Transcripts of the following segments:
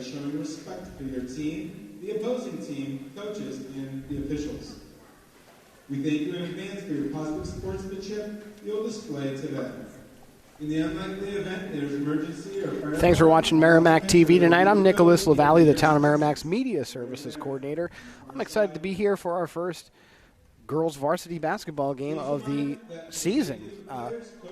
by showing respect for your team, the opposing team, coaches, and the officials. We thank you in advance for your positive sportsmanship you'll display today. In the unlikely event there's emergency or fire. Thanks for watching Merrimack TV tonight. I'm Nicholas LaValle, the Town of Merrimack's Media Services Coordinator. I'm excited to be here for our first girls varsity basketball game of the season.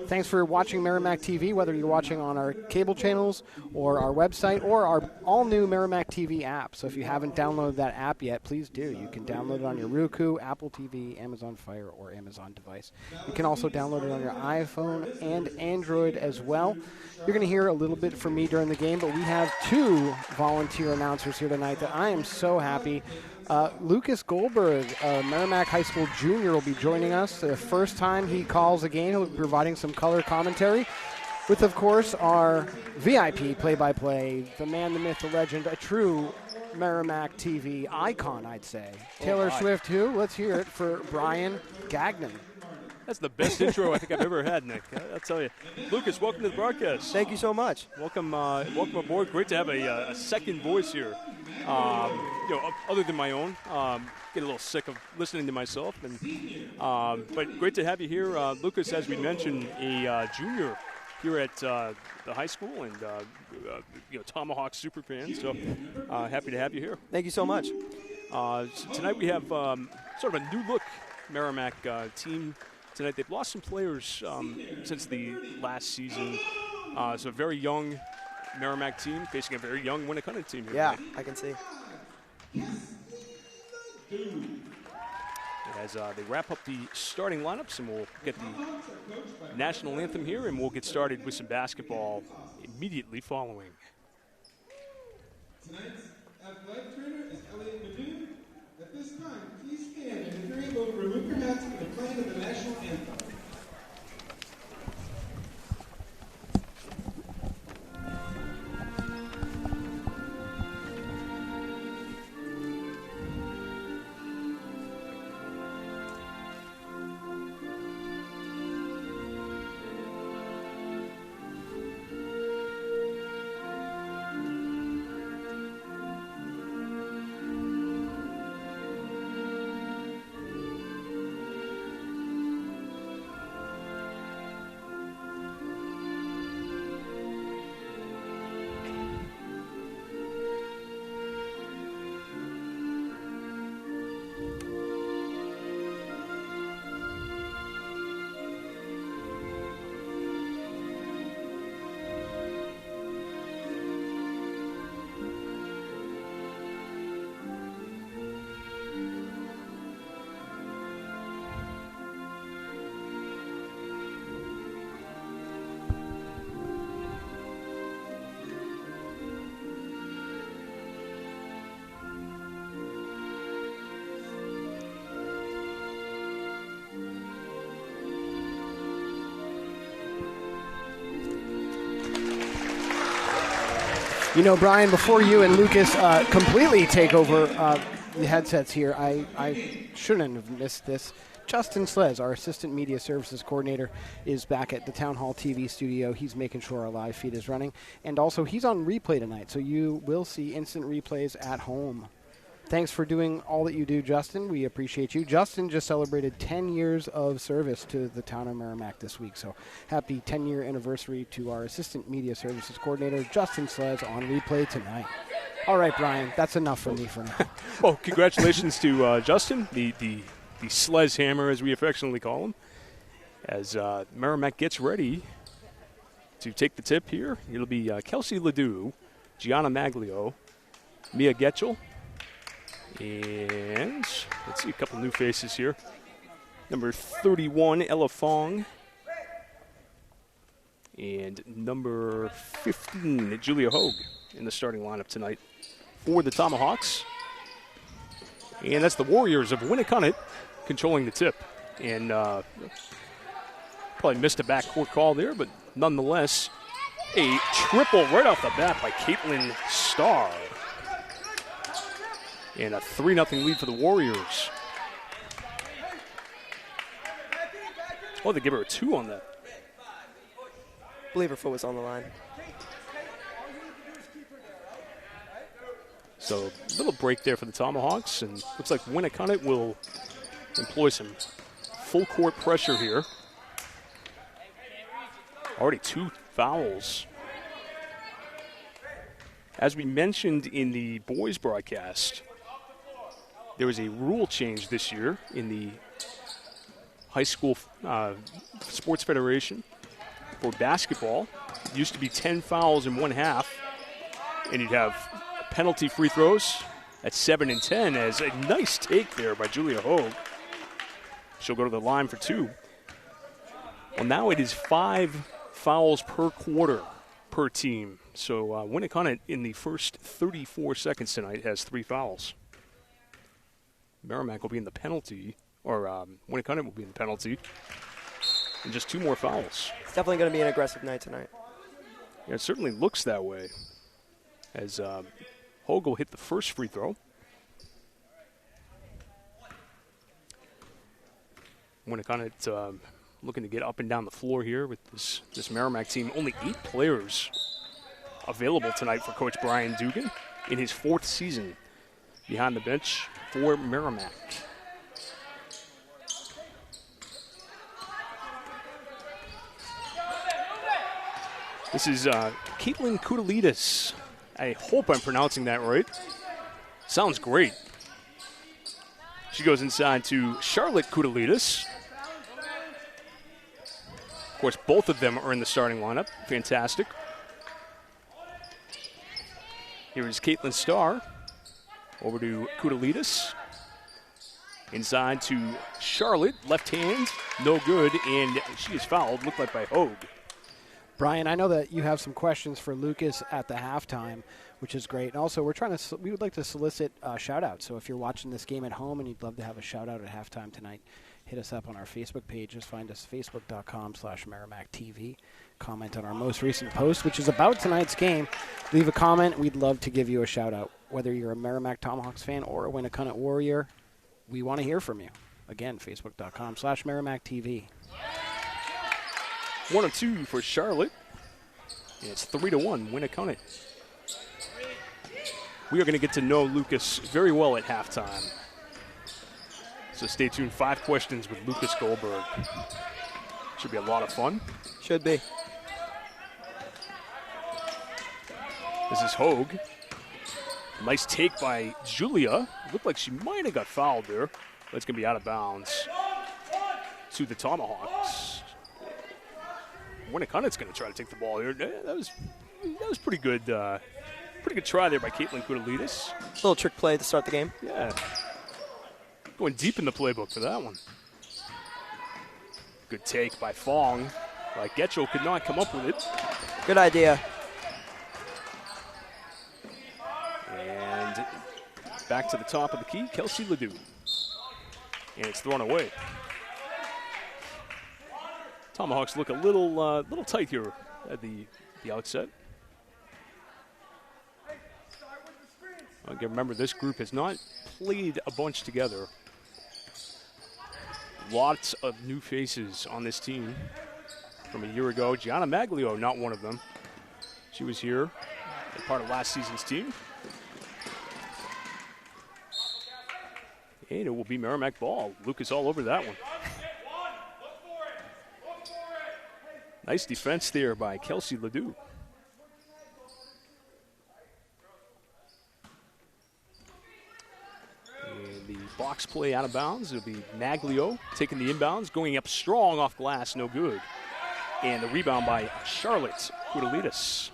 Thanks for watching Merrimack TV, whether you're watching on our cable channels or our website or our all-new Merrimack TV app. So if you haven't downloaded that app yet, please do. You can download it on your Roku, Apple TV, Amazon Fire, or Amazon device. You can also download it on your iPhone and Android as well. You're going to hear a little bit from me during the game, but we have two volunteer announcers here tonight that I am so happy. Lucas Goldberg, Merrimack High School junior, will be joining us. The first time he calls a game, he'll be providing some color commentary with, of course, our VIP play-by-play, the man, the myth, the legend, a true Merrimack TV icon, I'd say. Taylor Swift, who? Let's hear it for Brian Gagnon. That's the best intro I think I've ever had, Nick. I'll tell you. Lucas, welcome to the broadcast. Thank you so much. Welcome aboard. Great to have a second voice here. Other than my own, get a little sick of listening to myself, but great to have you here, Lucas. As we mentioned, a junior here at the high school, and Tomahawk super fan. So happy to have you here. Thank you so much. So tonight we have sort of a new look Merrimack team. Tonight they've lost some players since the last season. So a very young Merrimack team facing a very young Winnacunnet team here. Yeah, tonight. I can see. As they wrap up the starting lineups, and we'll get the national anthem here, and we'll get started with some basketball immediately following. Tonight's athletic trainer is Elliot Manu. At this time, please stand and if you're able to remove your hats for the playing of the national anthem. You know, Brian, before you and Lucas completely take over the headsets here, I shouldn't have missed this. Justin Slez, our Assistant Media Services Coordinator, is back at the Town Hall TV studio. He's making sure our live feed is running. And also, he's on replay tonight, so you will see instant replays at home. Thanks for doing all that you do, Justin. We appreciate you. Justin just celebrated 10 years of service to the Town of Merrimack this week, so happy 10-year anniversary to our Assistant Media Services Coordinator, Justin Slez, on replay tonight. All right, Brian, that's enough for me for now. Well, congratulations to Justin, the Slez Hammer, as we affectionately call him, as Merrimack gets ready to take the tip here. It'll be Kelsey Ledoux, Gianna Maglio, Mia Getchell, and let's see a couple new faces here. Number 31, Ella Fong. And number 15, Julia Hogue, in the starting lineup tonight for the Tomahawks. And that's the Warriors of Winnacunnet controlling the tip. And probably missed a backcourt call there, but nonetheless, a triple right off the bat by Caitlin Starr. And a 3-0 lead for the Warriors. Oh, they give her a 2 on that. I believe her foot was on the line. So a little break there for the Tomahawks, and looks like Winnacunnet will employ some full court pressure here. Already 2 fouls. As we mentioned in the boys broadcast, there was a rule change this year in the high school sports federation for basketball. It used to be 10 fouls in one half, and you'd have penalty free throws at 7 and 10 as a nice take there by Julia Hogue. She'll go to the line for 2. Well, now it is 5 fouls per quarter per team. So Winnacunnet in the first 34 seconds tonight has 3 fouls. Merrimack will be in the penalty, or Winnacunnet will be in the penalty, and just 2 more fouls. It's definitely going to be an aggressive night tonight. Yeah, it certainly looks that way, as Hogue will hit the first free throw. Winnacunnet looking to get up and down the floor here with this Merrimack team. Only 8 players available tonight for Coach Brian Dugan in his 4th season behind the bench for Merrimack. This is Caitlin Koudalidis. I hope I'm pronouncing that right. Sounds great. She goes inside to Charlotte Koudalidis. Of course, both of them are in the starting lineup. Fantastic. Here is Caitlin Starr. Over to Koudalidis. Inside to Charlotte. Left hand. No good. And she is fouled. Looked like by Hogue. Brian, I know that you have some questions for Lucas at the halftime, which is great. And also, we would like to solicit shout-outs. So if you're watching this game at home and you'd love to have a shout-out at halftime tonight, hit us up on our Facebook page. Just find us facebook.com/MerrimackTV. Comment on our most recent post, which is about tonight's game. Leave a comment. We'd love to give you a shout-out. Whether you're a Merrimack Tomahawks fan or a Winnacunnet Warrior, we want to hear from you. Again, facebook.com/MerrimackTV. 1 and 2 for Charlotte. And it's 3-1, Winnacunnet. We are going to get to know Lucas very well at halftime. So stay tuned. 5 questions with Lucas Goldberg. Should be a lot of fun. Should be. This is Hogue. Nice take by Julia. Looked like she might have got fouled there. That's going to be out of bounds to the Tomahawks. Winnacunnet's going to try to take the ball here. That was pretty good. Pretty good try there by Caitlin Koudalidis. Little trick play to start the game. Yeah. Going deep in the playbook for that one. Good take by Fong. Like Getchell could not come up with it. Good idea. And back to the top of the key, Kelsey Ledoux. And it's thrown away. Tomahawks look a little tight here at the outset. Again, remember, this group has not played a bunch together. Lots of new faces on this team from a year ago. Gianna Maglio, not one of them. She was here as part of last season's team. And it will be Merrimack ball. Lucas all over that one. Nice defense there by Kelsey Ledoux. And the box play out of bounds. It'll be Maglio taking the inbounds, going up strong off glass, no good. And the rebound by Charlotte Koudalidis.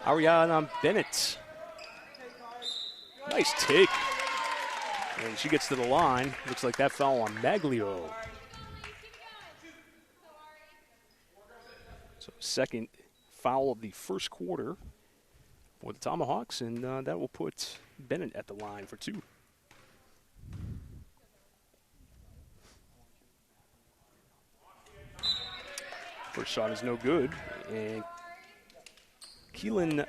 Ariana Bennett. Nice take. And she gets to the line. Looks like that foul on Maglio. So second foul of the first quarter for the Tomahawks, and that will put Bennett at the line for 2. First shot is no good, and Keelan,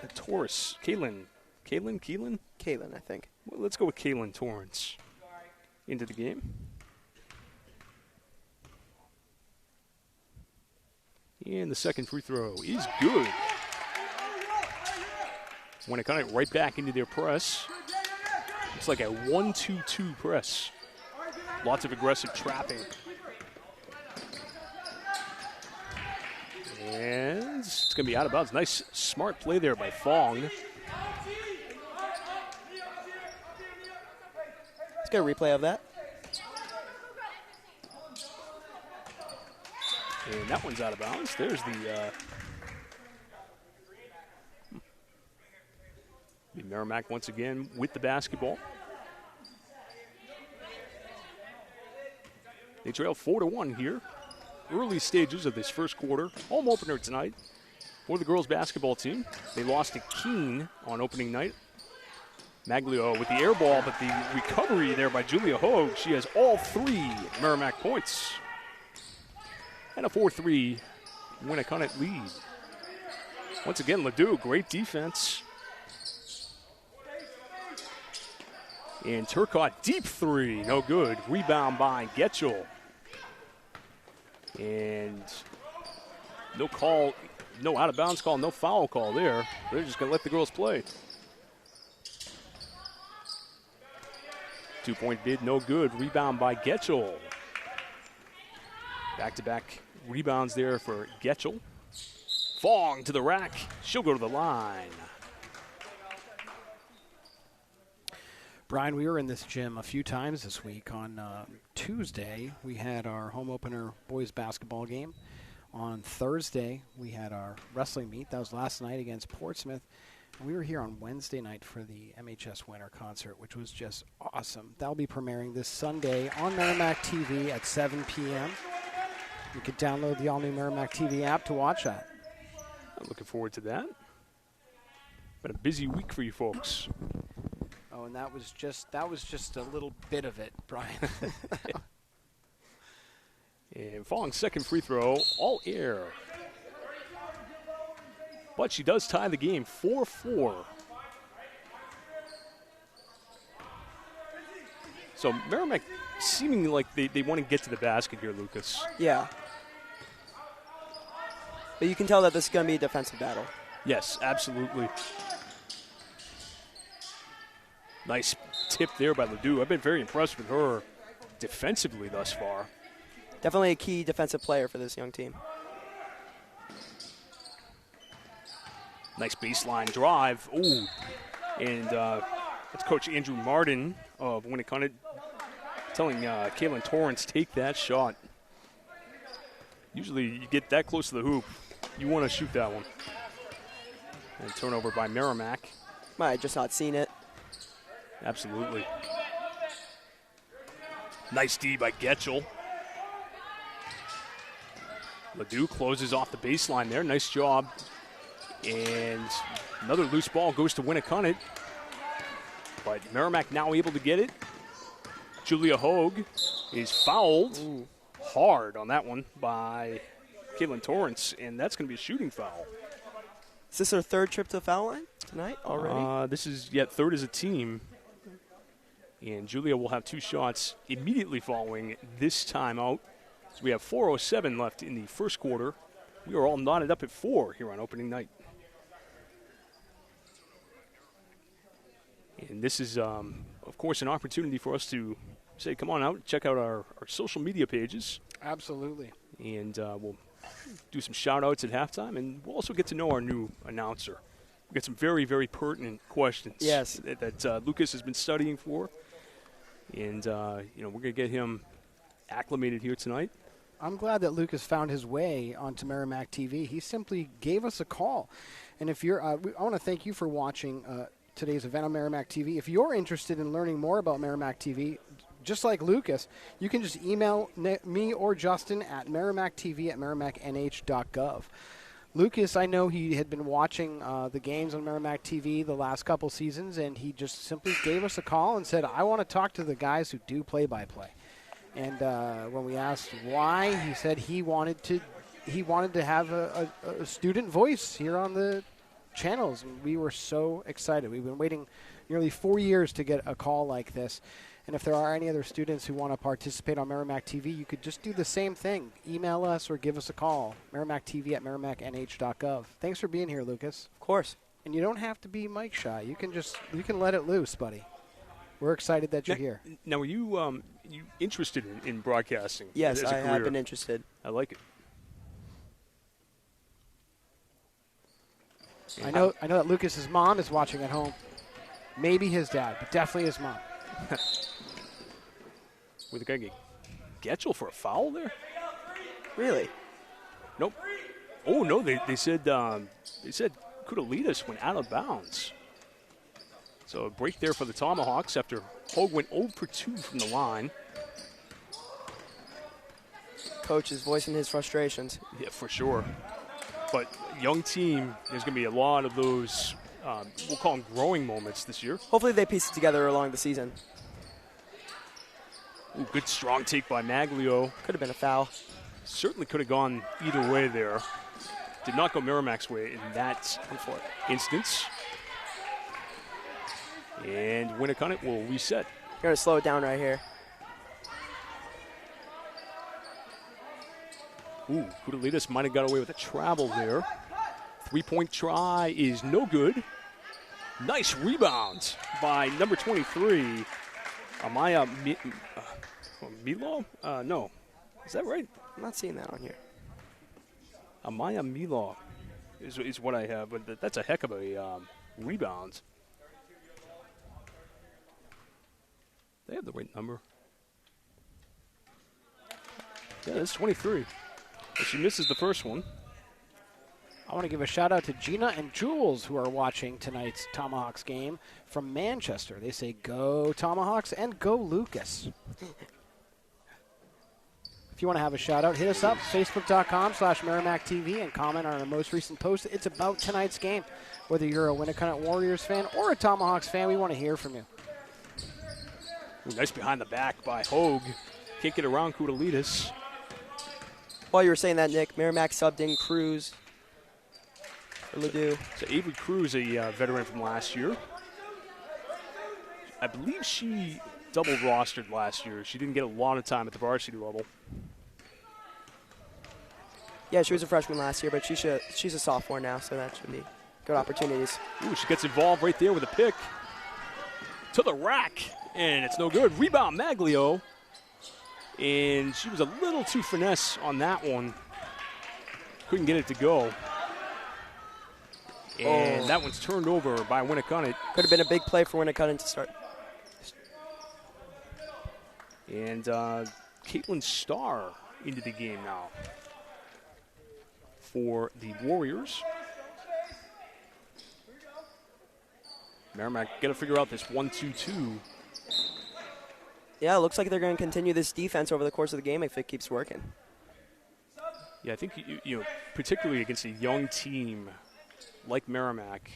I think. Well, let's go with Kaylin Torrance into the game. And the second free throw is good. Winnacunnet right back into their press. It's like a 1-2-2 press. Lots of aggressive trapping. And it's going to be out of bounds. Nice, smart play there by Fong. Let's get a replay of that. And that one's out of bounds. There's the Merrimack once again with the basketball. They trail 4-1 here. Early stages of this first quarter. Home opener tonight for the girls basketball team. They lost to Keene on opening night. Maglio with the air ball, but the recovery there by Julia Hogue. She has all 3 Merrimack points. And a 4-3 Winnacunnet lead. Once again, Ledoux, great defense. And Turcotte, deep 3, no good. Rebound by Getchell. And no call, no out of bounds call, no foul call there. They're just going to let the girls play. 2-point bid, no good. Rebound by Getchell. Back-to-back rebounds there for Getchell. Fong to the rack. She'll go to the line. Brian, we were in this gym a few times this week. On Tuesday, we had our home opener boys basketball game. On Thursday, we had our wrestling meet. That was last night against Portsmouth. We were here on Wednesday night for the MHS Winter Concert, which was just awesome. That'll be premiering this Sunday on Merrimack TV at 7 p.m. You could download the all-new Merrimack TV app to watch that. I'm looking forward to that. Been a busy week for you folks. Oh, and that was just a little bit of it, Brian. And Fong's second free throw, all air. But she does tie the game, 4-4. So Merrimack seeming like they want to get to the basket here, Lucas. Yeah. But you can tell that this is going to be a defensive battle. Yes, absolutely. Nice tip there by Ledoux. I've been very impressed with her defensively thus far. Definitely a key defensive player for this young team. Nice baseline drive. Ooh. And that's Coach Andrew Martin of Winnacunnet telling Kaylin Torrance, take that shot. Usually you get that close to the hoop, you want to shoot that one. And turnover by Merrimack. Might have just not seen it. Absolutely. Nice D by Getchell. Ledoux closes off the baseline there. Nice job. And another loose ball goes to Winnacunnet. But Merrimack now able to get it. Julia Hogue is fouled hard on that one by Kaylin Torrance, and that's going to be a shooting foul. Is this her third trip to the foul line tonight already? This is yet third as a team. And Julia will have 2 shots immediately following this timeout. So we have 4:07 left in the first quarter. We are all knotted up at 4 here on opening night. And this is, of course, an opportunity for us to say, come on out, check out our social media pages. Absolutely. And we'll do some shout-outs at halftime, and we'll also get to know our new announcer. We got some very, very pertinent questions that Lucas has been studying for. And, we're going to get him acclimated here tonight. I'm glad that Lucas found his way onto Merrimack TV. He simply gave us a call. And if you're, I want to thank you for watching today's event on Merrimack TV. If you're interested in learning more about Merrimack TV, just like Lucas, you can just email me or Justin at merrimackTV@merrimacknh.gov. Lucas, I know he had been watching the games on Merrimack TV the last couple seasons, and he just simply gave us a call and said, I want to talk to the guys who do play-by-play. And when we asked why, he said he wanted to have a student voice here on the channels, and we were so excited. We've been waiting nearly 4 years to get a call like this. And if there are any other students who want to participate on Merrimack TV, you could just do the same thing. Email us or give us a call. merrimackTV@merrimacknh.gov. Thanks for being here, Lucas. Of course. and you don't have to be mic shy. You can let it loose, buddy. We're excited that you're here. Now, are you interested in broadcasting? Yes, as a I career? have been interested. I like it. I know that Lucas's mom is watching at home. Maybe his dad, but definitely his mom. With the guy get Getchell for a foul there? Really? Nope. Oh no, they said Kudalitas went out of bounds. So a break there for the Tomahawks after Hogue went 0 for 2 from the line. Coach is voicing his frustrations. Yeah, for sure. But young team, there's going to be a lot of those, we'll call them growing moments this year. Hopefully they piece it together along the season. Ooh, good strong take by Maglio. Could have been a foul. Certainly could have gone either way there. Did not go Merrimack's way in that instance. And Winnacunnet will reset. You're going to slow it down right here. Ooh, Kudalitas might have got away with a travel there. 3-point try is no good. Nice rebound by number 23, Amaya Milo? No. Is that right? I'm not seeing that on here. Amaya Milo is what I have, but that's a heck of a rebound. They have the right number. Yeah, it's 23. But she misses the first one. I want to give a shout out to Gina and Jules who are watching tonight's Tomahawks game from Manchester. They say go Tomahawks and go Lucas. If you want to have a shout out, hit us up, facebook.com/Merrimack TV, and comment on our most recent post. It's about tonight's game. Whether you're a Winnacunnet Warriors fan or a Tomahawks fan, we want to hear from you. Ooh, nice behind the back by Hogue. Can't get around Kudalitas. While you were saying that, Nick, Merrimack subbed in Cruz for Ledoux. So Avery Cruz, a veteran from last year. I believe she double rostered last year. She didn't get a lot of time at the varsity level. Yeah, she was a freshman last year, but she's a sophomore now, so that should be good opportunities. Ooh, she gets involved right there with a pick. To the rack, and it's no good. Rebound, Maglio. And she was a little too finesse on that one. Couldn't get it to go. And that one's turned over by Winnacunnet. Could have been a big play for Winnacunnet to start. And Caitlin Starr into the game now for the Warriors. Merrimack got to figure out this 1-2-2. Yeah, it looks like they're going to continue this defense over the course of the game if it keeps working. Yeah, I think, you know, particularly against a young team like Merrimack,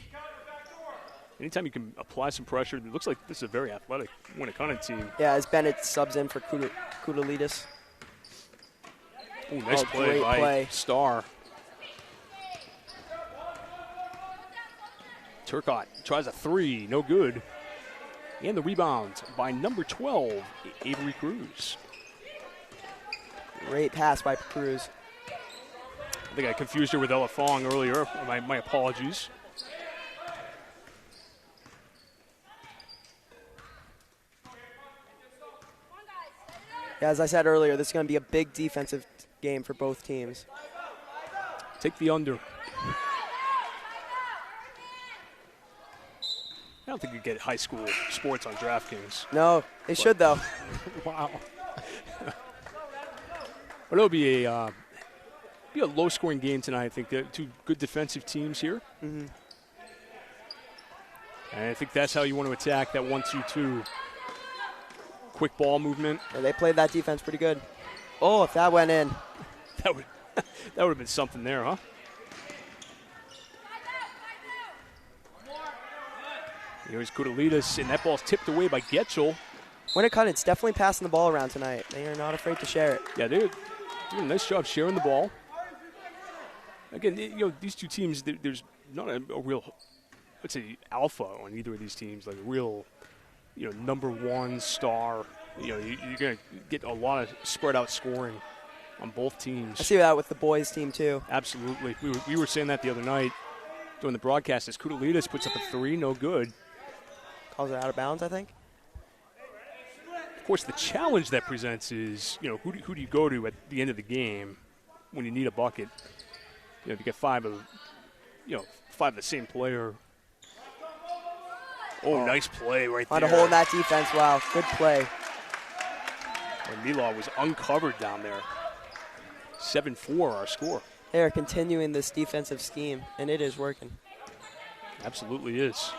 anytime you can apply some pressure, it looks like this is a very athletic Winnacunnet team. Yeah, as Bennett subs in for Kudalitas. Oh, nice play by Starr. Turcotte tries a three, no good. And the rebound by number 12, Avery Cruz. Great pass by Cruz. I think I confused her with Ella Fong earlier. My apologies. Yeah, as I said earlier, this is going to be a big defensive game for both teams. Take the under. I don't think you get high school sports on DraftKings. No, they should, though. Wow. But it'll be a low-scoring game tonight. I think they're two good defensive teams here. Mm-hmm. And I think that's how you want to attack that 1-2-2. Quick ball movement. Yeah, they played that defense pretty good. Oh, if that went in. That would have been something there, huh? Here's Kudalitas, and that ball's tipped away by Getchell. Winnacunnet's definitely passing the ball around tonight. They are not afraid to share it. Yeah, they're doing a nice job sharing the ball. Again, these two teams, there's not a real, let's say, alpha on either of these teams, like a real, number one star. You're going to get a lot of spread out scoring on both teams. I see that with the boys' team, too. Absolutely. We were saying that the other night. during the broadcast as Kudalides puts up a three, no good. Calls it out of bounds, I think. Of course, the challenge that presents is, who do you go to at the end of the game when you need a bucket? To get five of the same player. Oh, nice play right there. On a hole in that defense. Wow, good play. And Mila was uncovered down there. 7-4 our score. They are continuing this defensive scheme, and it is working. Absolutely is.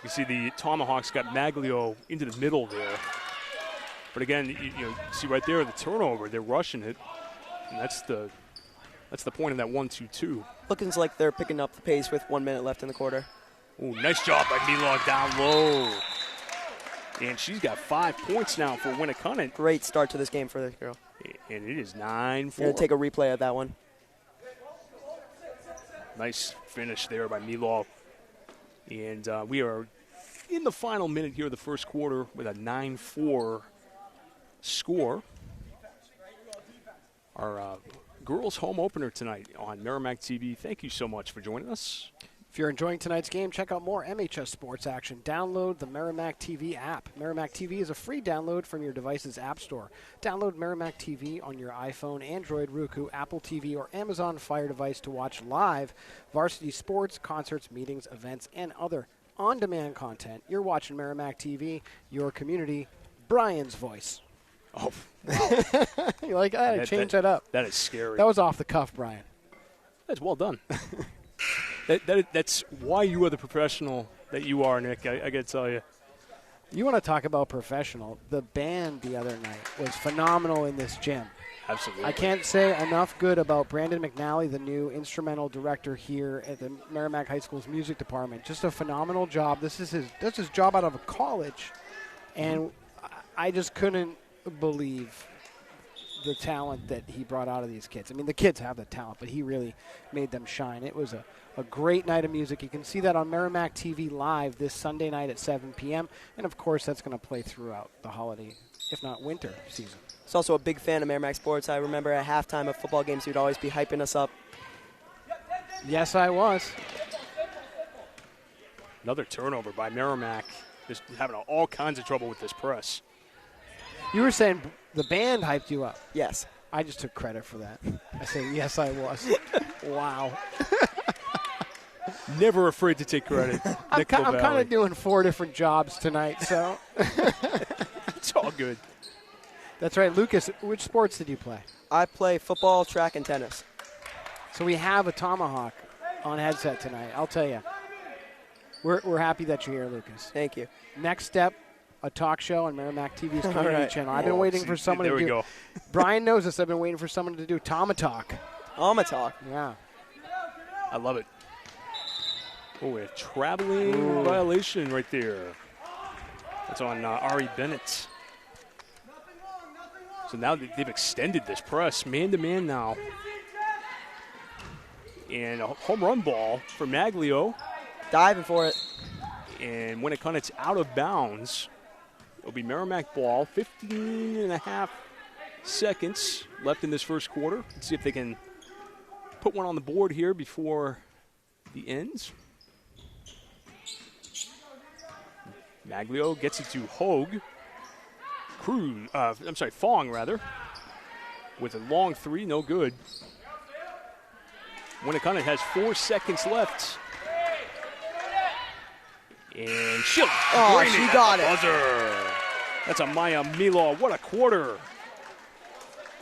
You see the Tomahawks got Maglio into the middle there. But again, you see right there the turnover. They're rushing it, and that's the point of that 1-2-2. Looking like they're picking up the pace with 1 minute left in the quarter. Oh, nice job by Mila down low. And she's got 5 points now for Winnacunnet. Great start to this game for this girl. And it is 9-4. Going to take a replay of that one. Nice finish there by Mila. And we are in the final minute here of the first quarter with a 9-4 score. Our girls' home opener tonight on Merrimack TV. Thank you so much for joining us. If you're enjoying tonight's game, check out more MHS sports action. Download the Merrimack TV app. Merrimack TV is a free download from your device's app store. Download Merrimack TV on your iPhone, Android, Roku, Apple TV, or Amazon Fire device to watch live varsity sports, concerts, meetings, events, and other on-demand content. You're watching Merrimack TV, your community, Brian's voice. Oh, wow. You like that? Change that up. That is scary. That was off the cuff, Brian. That's well done. That's why you are the professional that you are, Nick. I got to tell you. You want to talk about professional. The band the other night was phenomenal in this gym. Absolutely. I can't say enough good about Brandon McNally, the new instrumental director here at the Merrimack High School's music department. Just a phenomenal job. This is his job out of a college, and I just couldn't believe the talent that he brought out of these kids. I mean, the kids have the talent, but he really made them shine. It was a great night of music. You can see that on Merrimack TV Live this Sunday night at 7 p.m. And, of course, that's going to play throughout the holiday, if not winter season. He's also a big fan of Merrimack sports. I remember at halftime of football games, he would always be hyping us up. Yes, I was. Another turnover by Merrimack. Just having all kinds of trouble with this press. You were saying the band hyped you up. Yes. I just took credit for that. I said, yes, I was. Wow. Never afraid to take credit. I'm kind of doing 4 different jobs tonight, so. It's all good. That's right. Lucas, which sports did you play? I play football, track, and tennis. So we have a Tomahawk on headset tonight. I'll tell you. We're happy that you're here, Lucas. Thank you. Next step, a talk show on Merrimack TV's community channel. I've been waiting for someone to do. There we go. Brian knows this. I've been waiting for someone to do Tomatalk. Tomatalk. Yeah. I love it. Oh, a traveling violation right there. That's on Ari Bennett. So now they've extended this press, man-to-man now. And a home run ball for Maglio. Diving for it. And Winnacunnet's out of bounds. It'll be Merrimack ball. 15 and a half seconds left in this first quarter. Let's see if they can put one on the board here before the ends. Maglio gets it to Hogue. Fong, rather. With a long three, no good. Winnacunnet has 4 seconds left. And she got it. Buzzer. That's a Maya Mila. What a quarter.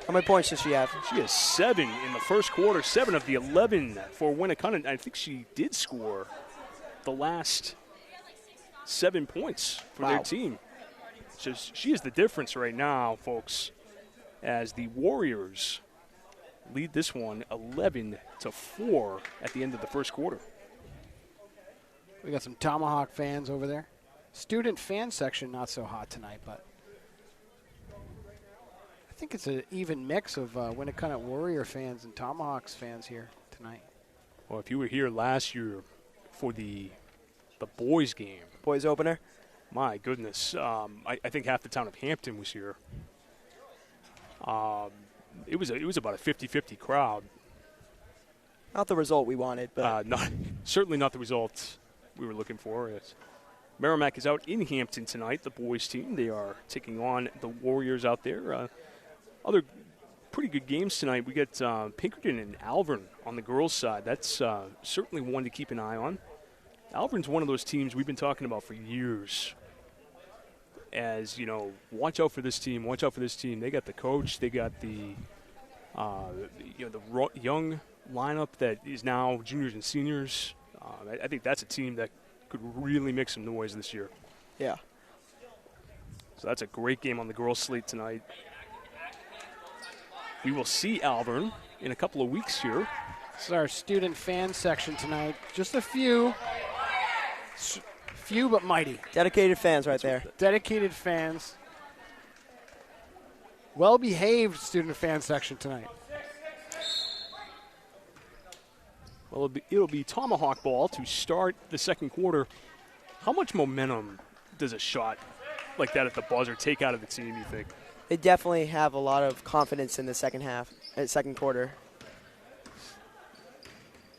How many points does she have? She has 7 in the first quarter, 7 of the 11 for Winnacunnet. I think she did score the last 7 points for their team. So she is the difference right now, folks, as the Warriors lead this one 11-4 at the end of the first quarter. We got some Tomahawk fans over there. Student fan section not so hot tonight, but I think it's an even mix of Winnacunnet Warrior fans and Tomahawks fans here tonight. Well, if you were here last year for the boys game, boys opener, my goodness, I think half the town of Hampton was here. It was about a 50-50 crowd. Not the result we wanted, but certainly not the result we were looking for. Merrimack is out in Hampton tonight, the boys team. They are taking on the Warriors out there. Other pretty good games tonight. We got Pinkerton and Alvern on the girls' side. That's certainly one to keep an eye on. Alvern's one of those teams we've been talking about for years. As, watch out for this team, watch out for this team. They got the coach. They got the young lineup that is now juniors and seniors. I think that's a team that could really make some noise this year. Yeah. So that's a great game on the girls' slate tonight. We will see Alvern in a couple of weeks here. This is our student fan section tonight. Just a few but mighty. Dedicated fans right there. Dedicated fans. Well-behaved student fan section tonight. Well, it'll be tomahawk ball to start the second quarter. How much momentum does a shot like that at the buzzer take out of the team, you think? They definitely have a lot of confidence in the second quarter.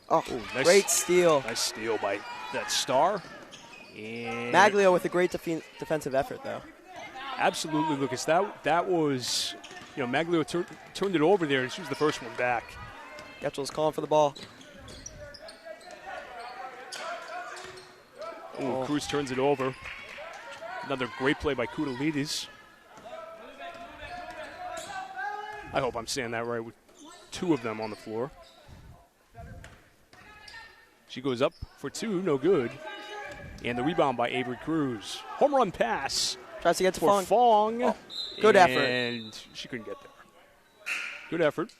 Oh, nice, great steal. Nice steal by that star. And Maglio with a great defensive effort, though. Absolutely, Lucas. That was, Maglio turned it over there, and she was the first one back. Getchel's calling for the ball. Cruz turns it over. Another great play by Koutalides. I hope I'm saying that right with two of them on the floor. She goes up for two, no good. And the rebound by Avery Cruz. Home run pass. Tries to get to for Fong. Oh, good effort. And she couldn't get there. Good effort.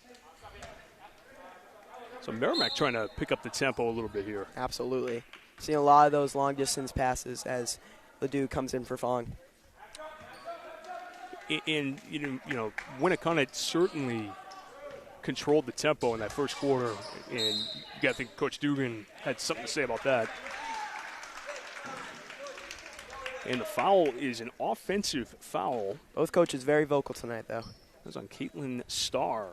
So Merrimack trying to pick up the tempo a little bit here. Absolutely. Seeing a lot of those long-distance passes as Ledoux comes in for Fong. And, Winnacunnet certainly controlled the tempo in that first quarter, and you got to think Coach Dugan had something to say about that. And the foul is an offensive foul. Both coaches very vocal tonight, though. That's on Caitlin Starr.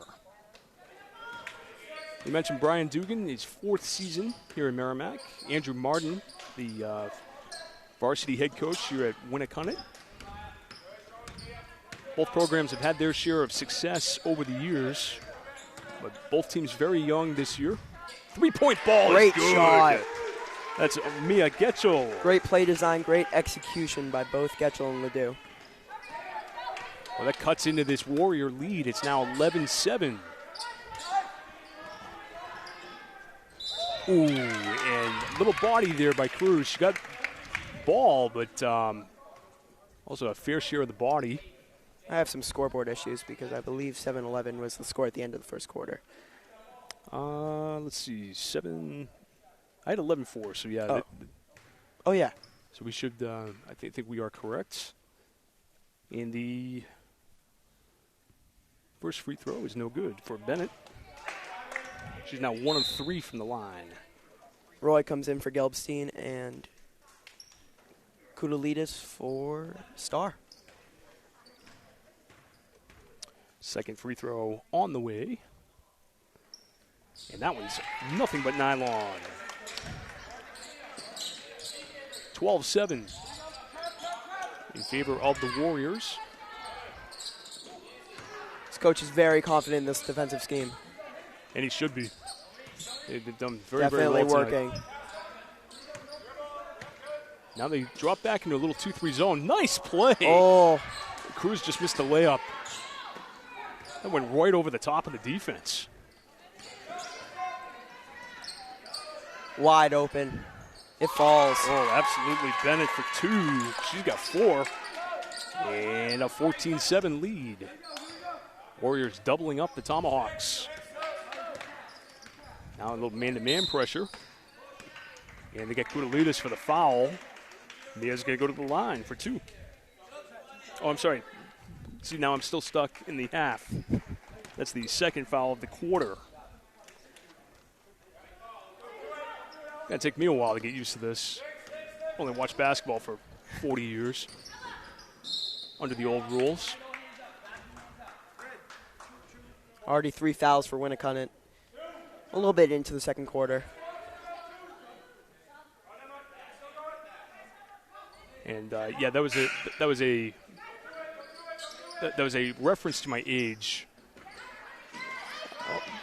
You mentioned Brian Dugan, his fourth season here in Merrimack. Andrew Martin, the varsity head coach here at Winnacunnet. Both programs have had their share of success over the years, but both teams very young this year. Three-point ball Great is good. shot. That's Mia Getchel. Great play design, great execution by both Getchel and Ledoux. Well, that cuts into this Warrior lead. It's now 11-7. Ooh, and little body there by Cruz. She got ball, but also a fair share of the body. I have some scoreboard issues because I believe 7-11 was the score at the end of the first quarter. Let's see, 7. I had 11-4, so yeah. Oh yeah. So we should, I think we are correct. And the first free throw is no good for Bennett. She's now 1 of 3 from the line. Roy comes in for Gelbstein and Koutalides for Starr. Second free throw on the way. And that one's nothing but nylon. 12-7 in favor of the Warriors. This coach is very confident in this defensive scheme. And he should be. They've done very, Definitely very well working. tonight. Now they drop back into a little 2-3 zone. Nice play. Oh. Cruz just missed the layup. That went right over the top of the defense. Wide open. It falls. Oh, absolutely. Bennett for 2. She's got 4. And a 14-7 lead. Warriors doubling up the Tomahawks. Now a little man-to-man pressure. And they get Koutalides for the foul. Mia's going to go to the line for 2. Oh, I'm sorry. See, now I'm still stuck in the half. That's the second foul of the quarter. Gonna take me a while to get used to this. Only watched basketball for 40 years under the old rules. Already 3 fouls for Winnacunnet. a little bit into the second quarter. And yeah, that was a reference to my age.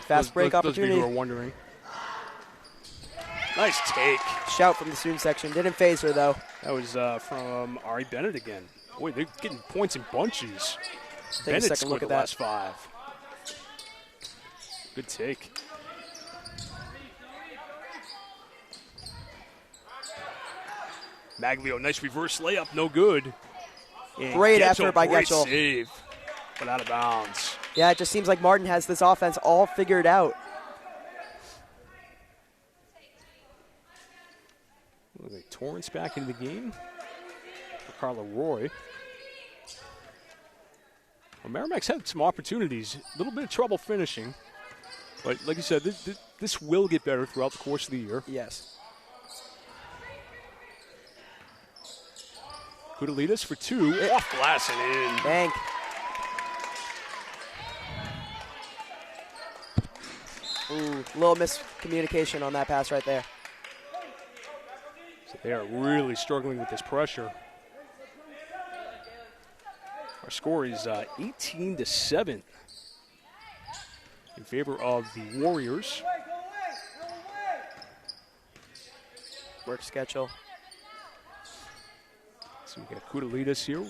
Fast break those opportunity. Those of you who are wondering. Nice take. Shout from the student section. Didn't phase her, though. That was from Ari Bennett again. Boy, they're getting points in bunches. Take Bennett a second scored look the at that. last 5. Good take. Maglio, nice reverse layup, no good. And Great effort by great Getchell. Save, but out of bounds. Yeah, it just seems like Martin has this offense all figured out. Look like Torrance back into the game for Carla Roy. Well, Merrimack's had some opportunities, a little bit of trouble finishing. But like you said, this will get better throughout the course of the year. Yes. Kudalides for 2, off glass and in. Bank. Ooh, little miscommunication on that pass right there. So they are really struggling with this pressure. Our score is 18-7 in favor of the Warriors. Work schedule. So we got Kudalides here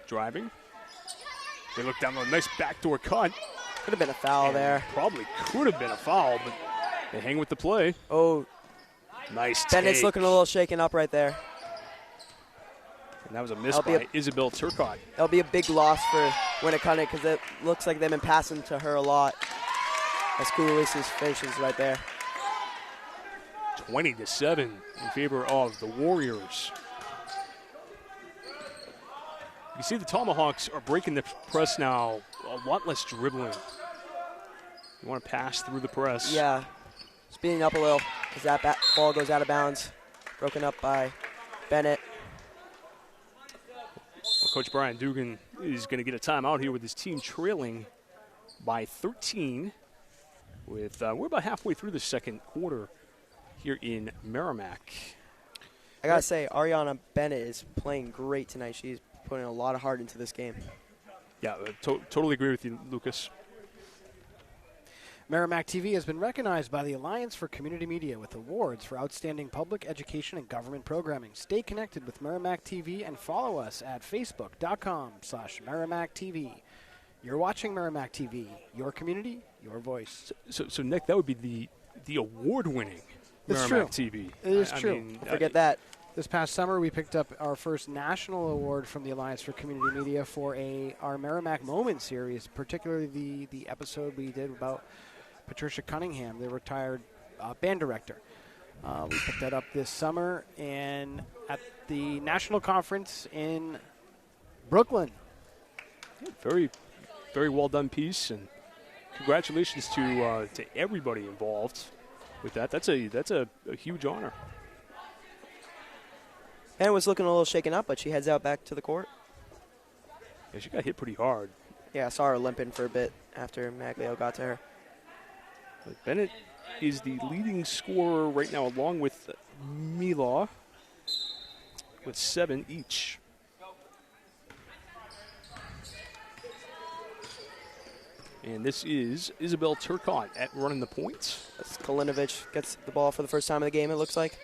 driving. They look down on a nice backdoor cut. Could have been a foul there. Probably could have been a foul, but they hang with the play. Oh, Nice Bennett's take. looking a little shaken up right there. And that was a miss That'll by Isabel Turcotte. That'll be a big loss for Winnacunnet because it looks like they've been passing to her a lot. As Kudalides finishes right there. 20-7 in favor of the Warriors. You see the Tomahawks are breaking the press now, a lot less dribbling. You want to pass through the press. Yeah, speeding up a little as that ball goes out of bounds. Broken up by Bennett. Well, Coach Brian Dugan is going to get a timeout here with his team trailing by 13. With we're about halfway through the second quarter here in Merrimack. I gotta say, Ariana Bennett is playing great tonight. She's putting a lot of heart into this game. Yeah, totally agree with you, Lucas. Merrimack TV has been recognized by the Alliance for Community Media with awards for outstanding public education and government programming. Stay connected with Merrimack TV and follow us at facebook.com/Merrimack TV. You're watching Merrimack TV, your community, your voice. So Nick, that would be the award-winning It's Merrimack true. TV. It is I true. mean, Forget that. This past summer, we picked up our first national award from the Alliance for Community Media for our Merrimack Moment series, particularly the episode we did about Patricia Cunningham, the retired band director. We picked that up this summer and at the national conference in Brooklyn. Very, very well done piece, and congratulations to everybody involved with that. That's a huge honor. Bennett was looking a little shaken up, but she heads out back to the court. Yeah, she got hit pretty hard. Yeah, I saw her limping for a bit after Maglio got to her. But Bennett is the leading scorer right now, along with Mila, with 7 each. And this is Isabel Turcotte at running the points. As Kalinovic gets the ball for the first time in the game, it looks like.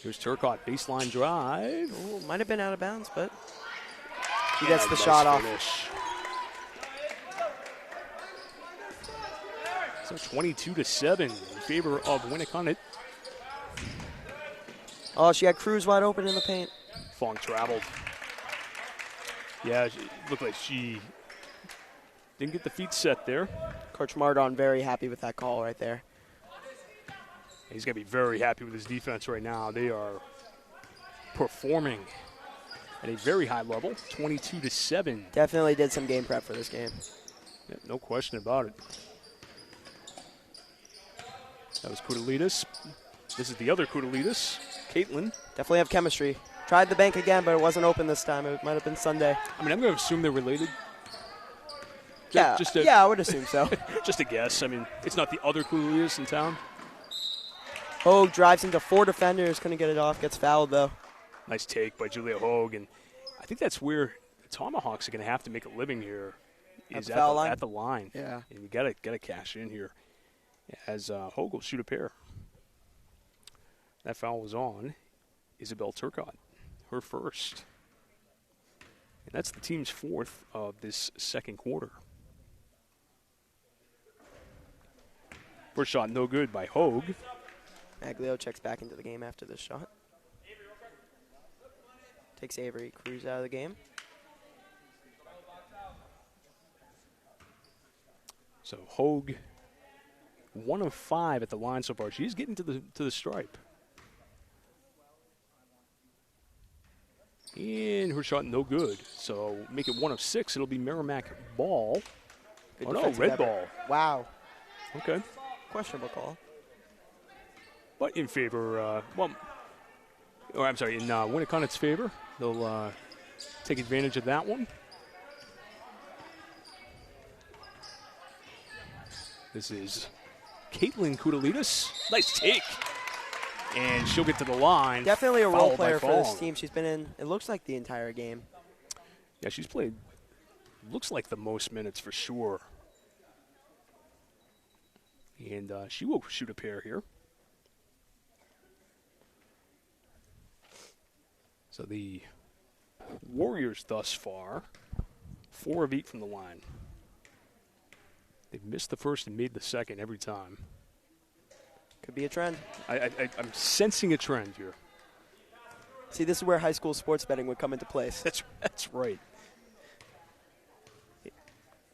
Here's Turcotte, baseline drive. Ooh, might have been out of bounds, but she Yeah, gets the nice shot off. finish. So 22-7 in favor of Winnacunnet. Oh, she had Cruz wide open in the paint. Fong traveled. Yeah, it looked like she didn't get the feet set there. Coach Mardon very happy with that call right there. He's going to be very happy with his defense right now. They are performing at a very high level, 22-7. Definitely did some game prep for this game. Yeah, no question about it. That was Kudalides. This is the other Kudalides, Caitlin. Definitely have chemistry. Tried the bank again, but it wasn't open this time. It might have been Sunday. I mean, I'm going to assume they're related. Yeah, I would assume so. Just a guess. I mean, it's not the other Cooley's in town. Hogue drives into 4 defenders, couldn't get it off, gets fouled though. Nice take by Julia Hogue, and I think that's where the Tomahawks are going to have to make a living here. Is at the line. Yeah. And you gotta cash in here as Hogue will shoot a pair. That foul was on Isabel Turcotte, her first. And that's the team's 4th of this second quarter. First shot no good by Hogue. Maglio checks back into the game after this shot. Takes Avery Cruz out of the game. So Hogue, 1 of 5 at the line so far. She's getting to the stripe. And her shot no good. So make it 1 of 6. It'll be Merrimack ball. Good Oh no, red ball. Wow. Okay. Questionable call. But in favor, in Winnacunnet's favor. They'll take advantage of that one. This is Caitlin Koudalides. Nice take. And she'll get to the line. Definitely a role fouled by player for this Fong. team. She's been in, it looks like, the entire game. Yeah, she's played, looks like the most minutes for sure. And she will shoot a pair here. So the Warriors thus far, 4 of 8 from the line. They've missed the first and made the second every time. Could be a trend. I'm sensing a trend here. See, this is where high school sports betting would come into place. That's right.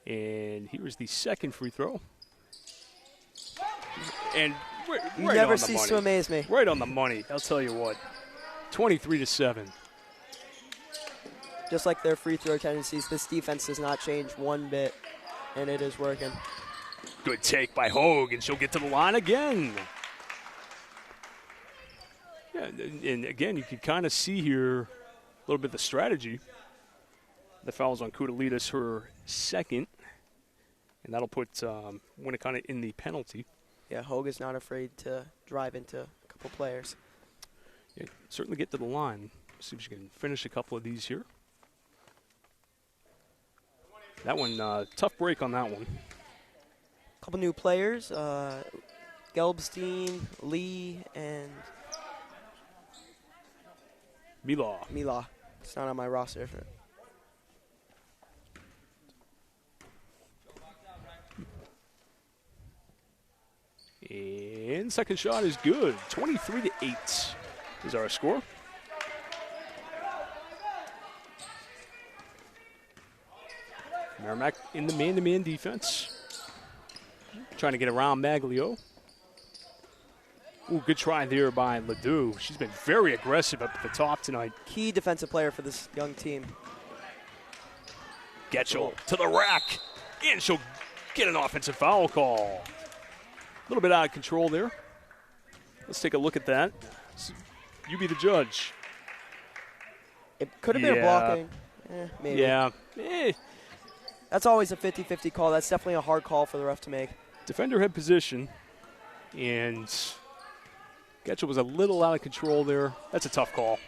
And here's the second free throw. And right You right never on the cease money. to amaze me. Right on the money. I'll tell you what. 23-7. Just like their free throw tendencies, this defense does not change one bit, and it is working. Good take by Hogue, and she'll get to the line again. Yeah, and again, you can kind of see here a little bit the strategy. The foul's on Koudalides, her second, and that'll put Winnacunnet in the penalty. Yeah, Hogue is not afraid to drive into a couple players. Yeah, certainly get to the line. See if she can finish a couple of these here. That one, tough break on that one. Couple new players, Gelbstein, Lee, and Mila. It's not on my roster. And second shot is good. 23-8 is our score. Merrimack in the man-to-man defense. Trying to get around Maglio. Ooh, good try there by Ledoux. She's been very aggressive up at the top tonight. Key defensive player for this young team. Getchell to the rack. And she'll get an offensive foul call. A little bit out of control there. Let's take a look at that. You be the judge. It could have been a blocking. Maybe. Yeah. That's always a 50-50 call. That's definitely a hard call for the ref to make. Defender had position, and Getchell was a little out of control there. That's a tough call.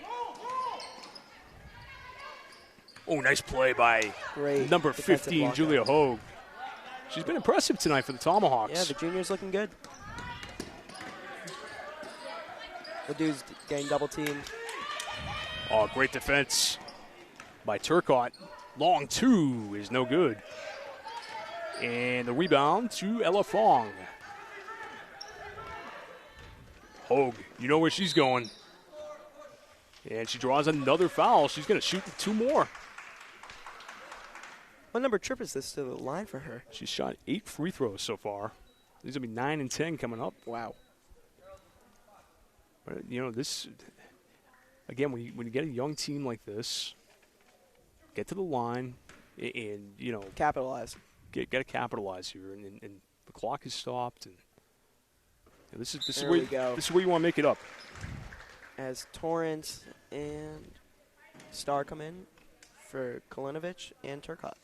Oh, nice play by number 15, Julia Hogue. She's been impressive tonight for the Tomahawks. Yeah, the junior's looking good. Ledoux's getting double teamed. Oh, great defense by Turcotte. Long two is no good. And the rebound to Ella Fong. Hogue, you know where she's going. And she draws another foul. She's going to shoot 2 more. What number trip is this to the line for her? She's shot 8 free throws so far. These will be 9 and 10 coming up. Wow. But, you know, this, again, when you get a young team like this, get to the line and, you know, Capitalize. Got to capitalize here. And the clock is stopped. And this is There where we go. this is where you want to make it up. As Torrance and Starr come in for Kalinovich and Turcotte.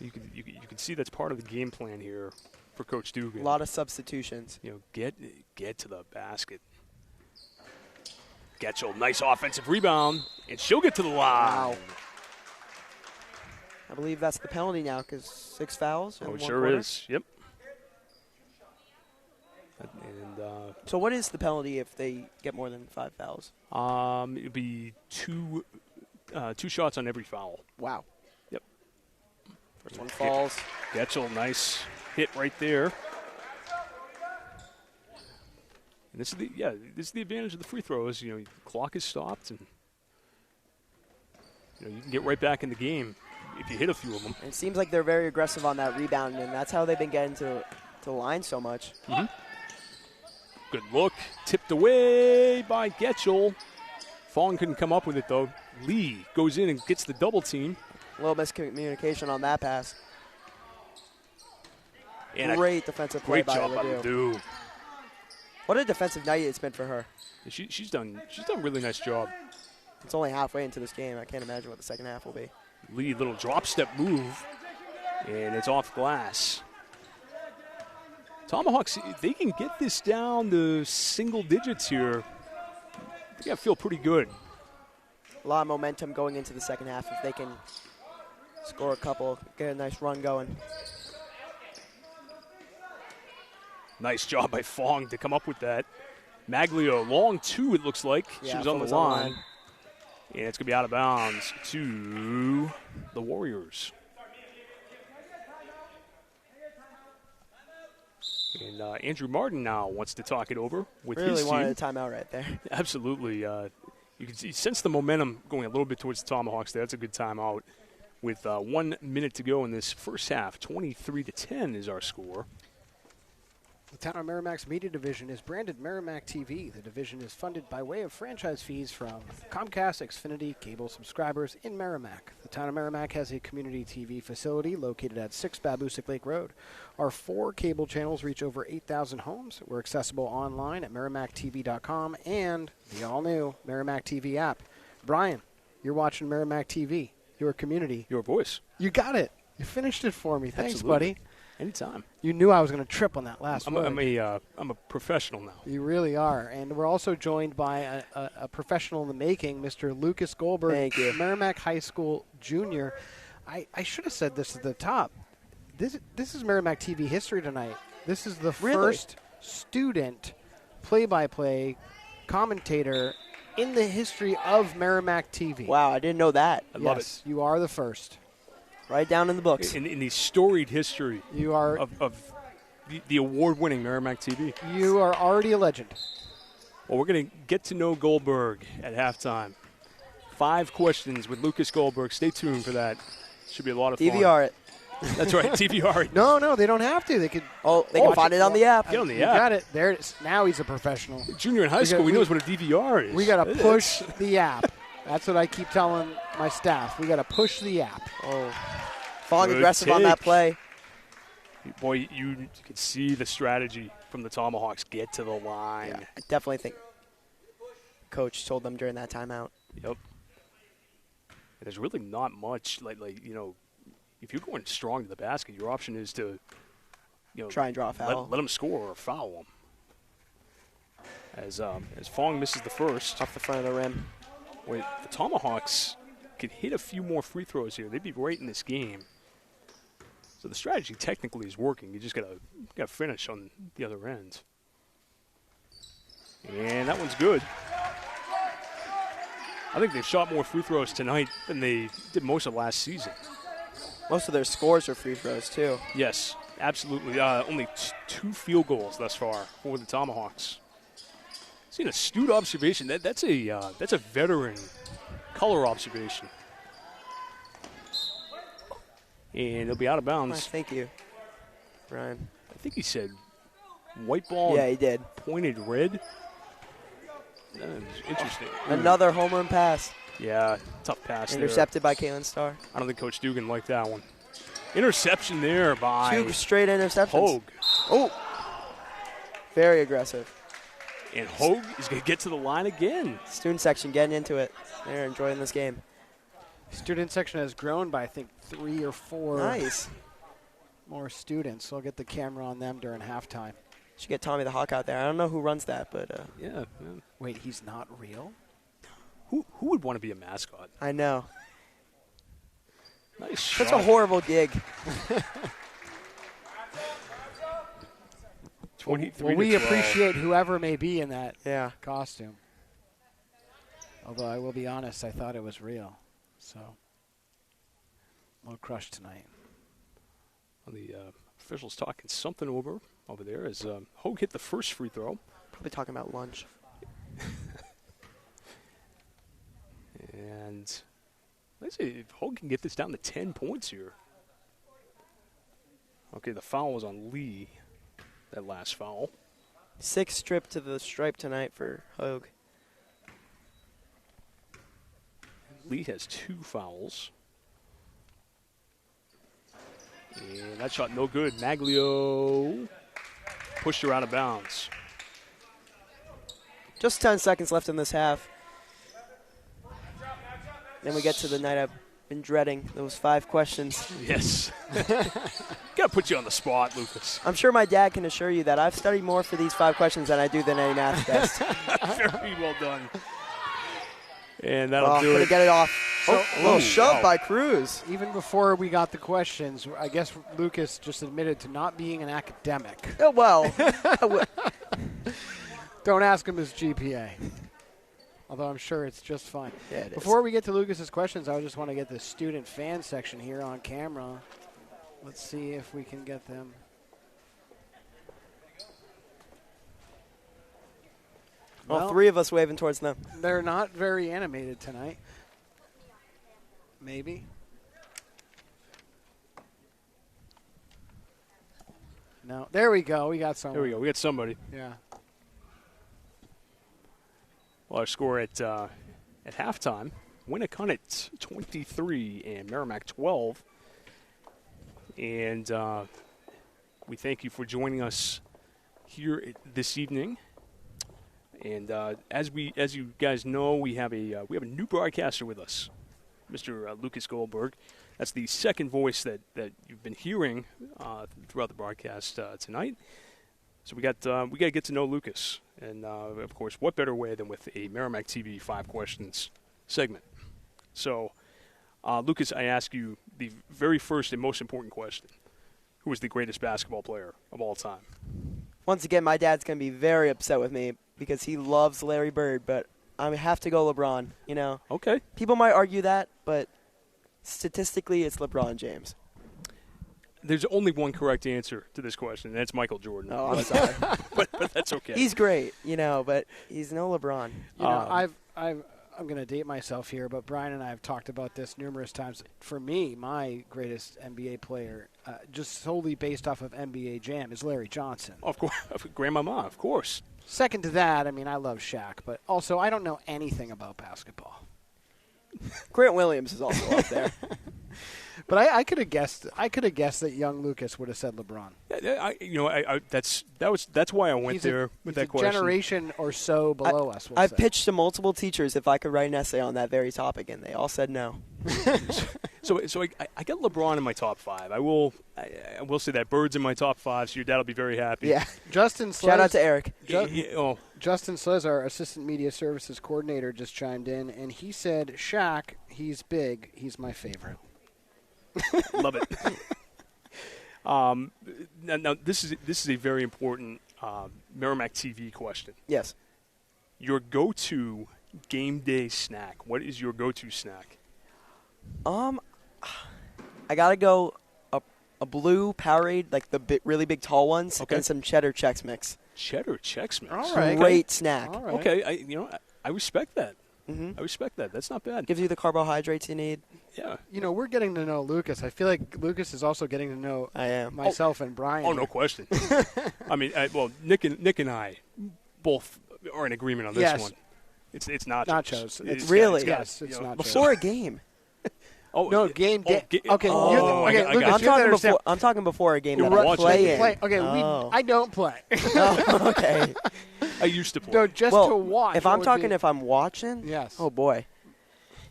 You can see that's part of the game plan here for Coach Dugan. A lot of substitutions. Get to the basket. Getchell, nice offensive rebound, and she'll get to the line. Wow. I believe that's the penalty now because 6 fouls. Oh, it sure is. Yep. And so what is the penalty if they get more than 5 fouls? it would be two shots on every foul. Wow. Yep. First one falls. Getchell, nice hit right there. And this is the advantage of the free throws. The clock is stopped, and you can get right back in the game if you hit a few of them. And it seems like they're very aggressive on that rebound, and that's how they've been getting to the line so much. Mm-hmm. Good look, tipped away by Getchell. Fong couldn't come up with it though. Lee goes in and gets the double team. A little miscommunication on that pass. And great defensive play by job by Ledoux. What a defensive night it's been for her. She's done a really nice job. It's only halfway into this game. I can't imagine what the second half will be. Lee, little drop step move, and it's off glass. Tomahawks, if they can get this down to single digits here, they got to feel pretty good. A lot of momentum going into the second half if they can score a couple, get a nice run going. Nice job by Fong to come up with that. Maglio, long 2 it looks like. Yeah, she was on the line. And it's going to be out of bounds to the Warriors. And Andrew Martin now wants to talk it over with his team. Really wanted a timeout right there. Absolutely. You can sense the momentum going a little bit towards the Tomahawks there. That's a good timeout. With 1 minute to go in this first half, 23-10 is our score. The Town of Merrimack's media division is branded Merrimack TV. The division is funded by way of franchise fees from Comcast, Xfinity, cable subscribers in Merrimack. The Town of Merrimack has a community TV facility located at 6 Babusick Lake Road. Our 4 cable channels reach over 8,000 homes. We're accessible online at merrimacktv.com and the all-new Merrimack TV app. Brian, you're watching Merrimack TV, your community. Your voice. You got it. You finished it for me. Thanks, Absolutely. buddy. Anytime. You knew I was going to trip on that last word. I'm a professional now. You really are. And we're also joined by a professional in the making, Mr. Lucas Goldberg. Thank you. Merrimack High School junior. I should have said this at the top. This is Merrimack TV history tonight. This is the first student play-by-play commentator in the history of Merrimack TV. Wow, I didn't know that. I love it. You are the first. Right down in the books. In the storied history You are of the award-winning Merrimack TV. You are already a legend. Well, we're going to get to know Goldberg at halftime. 5 questions with Lucas Goldberg. Stay tuned for that. Should be a lot of fun. DVR it. That's right, DVR it. No, they don't have to. They could. They can find it on the app. Get on the You app. got it. There it is. Now he's a professional. Junior in high school, he knows what a DVR is. We got to push the app. That's what I keep telling my staff. We got to push the app. Oh, Fong Good aggressive on that take. play. Boy, you can see the strategy from the Tomahawks. Get to the line. Yeah, I definitely think Coach told them during that timeout. Yep. There's really not much like if you're going strong to the basket, your option is to Try and draw a foul. let them score or foul them. As Fong misses the first. Off the front of the rim. Wait, the Tomahawks could hit a few more free throws here. They'd be right in this game. So the strategy technically is working. You just gotta finish on the other end. And that one's good. I think they've shot more free throws tonight than they did most of last season. Most of their scores are free throws, too. Yes, absolutely. Only 2 field goals thus far for the Tomahawks. See an astute observation. That's a veteran color observation. And it'll be out of bounds. Nice, thank you, Ryan. I think he said white ball. Yeah, he did. Pointed red. That is interesting. Another home run pass. Yeah, tough pass Intercepted by Kalen Starr. I don't think Coach Dugan liked that one. Interception there by 2 straight interceptions. Hogue. Oh, very aggressive. And Hogue is going to get to the line again. Student section getting into it. They're enjoying this game. Student section has grown by, I think, 3 or 4 Nice. more students. So I'll get the camera on them during halftime. Should get Tommy the Hawk out there. I don't know who runs that, but Yeah. Wait, he's not real? Who would want to be a mascot? I know. Nice Such shot. a horrible gig. 23 Well, to we 12. appreciate whoever may be in that Yeah. costume. Although I will be honest, I thought it was real. So, a little crushed tonight. Well, the officials talking something over there as Hogue hit the first free throw. Probably talking about lunch. And let's see if Hogue can get this down to 10 points here. Okay, the foul was on Lee, that last foul. 6 trip to the stripe tonight for Hogue. Lee has 2 fouls. And that shot no good. Maglio pushed her out of bounds. Just 10 seconds left in this half. Then we get to the night I've been dreading, those 5 questions. Yes. Gotta put you on the spot, Lucas. I'm sure my dad can assure you that I've studied more for these 5 questions than I do than any math test. Very well done. And that'll do Gonna it. get it off. So- A little shove wow. by Cruz. Even before we got the questions, I guess Lucas just admitted to not being an academic. Oh, well, Don't ask him his GPA. Although I'm sure it's just fine. Yeah, it is. Before we get to Lucas's questions, I just want to get the student fan section here on camera. Let's see if we can get them. All 3 of us waving towards them. They're not very animated tonight. Maybe. No. There we go. We got someone. There we go. We got somebody. Yeah. Well, our score at halftime, Winnacunnet 23 and Merrimack 12. And we thank you for joining us here this evening. And as you guys know, we have a new broadcaster with us, Mr. Lucas Goldberg. That's the second voice that you've been hearing throughout the broadcast tonight. So we got to get to know Lucas, and of course, what better way than with a Merrimack TV 5 questions segment? So, Lucas, I ask you the very first and most important question: who is the greatest basketball player of all time? Once again, my dad's going to be very upset with me because he loves Larry Bird, but I have to go LeBron, you know. Okay. People might argue that, but statistically, it's LeBron James. There's only one correct answer to this question, and that's Michael Jordan. Oh, I'm sorry. but that's okay. He's great, you know, but he's no LeBron. You know, I'm going to date myself here, but Brian and I have talked about this numerous times. For me, my greatest NBA player, just solely based off of NBA Jam, is Larry Johnson. Of course, Grandmama, of course. Second to that, I mean, I love Shaq, but also I don't know anything about basketball. Grant Williams is also up there. But I could have guessed. I could have guessed that young Lucas would have said LeBron. That's why I went He's there with that a question. generation or so below us. We'll I've say. pitched to multiple teachers if I could write an essay on that very topic, and they all said no. So I got LeBron in my top 5. I will say that Bird's in my top 5. So your dad will be very happy. Yeah. Justin Sliz, Shout out to Eric. Justin Sliz, our assistant media services coordinator, just chimed in, and he said, "Shaq, he's big. He's my favorite." Love it. Now this is a very important Merrimack TV question. Yes. Your go-to game day snack. What is your go-to snack? I gotta go a blue Powerade, like the really big tall ones, Okay. and some cheddar Chex Mix. Cheddar Chex Mix. All right. Great snack. All right. Okay, I respect that. Mm-hmm. I respect that. That's not bad. Gives you the carbohydrates you need. Yeah. You know, we're getting to know Lucas. I feel like Lucas is also getting to know I am. myself and Brian. Oh, no question. I mean, Nick and I both are in agreement on this Yes. one. It's nachos. Nachos. It's really? Yes, it's nachos. Before a game. Oh, No, game day. Okay, oh, you're I got- I Lucas, got you have to understand. I'm talking before a game You're that I watching play it. in. Play. Okay, Oh. I don't play. Oh, okay. I used to play. No, just well, to watch. if what I'm would talking be- if I'm watching, Yes. oh boy.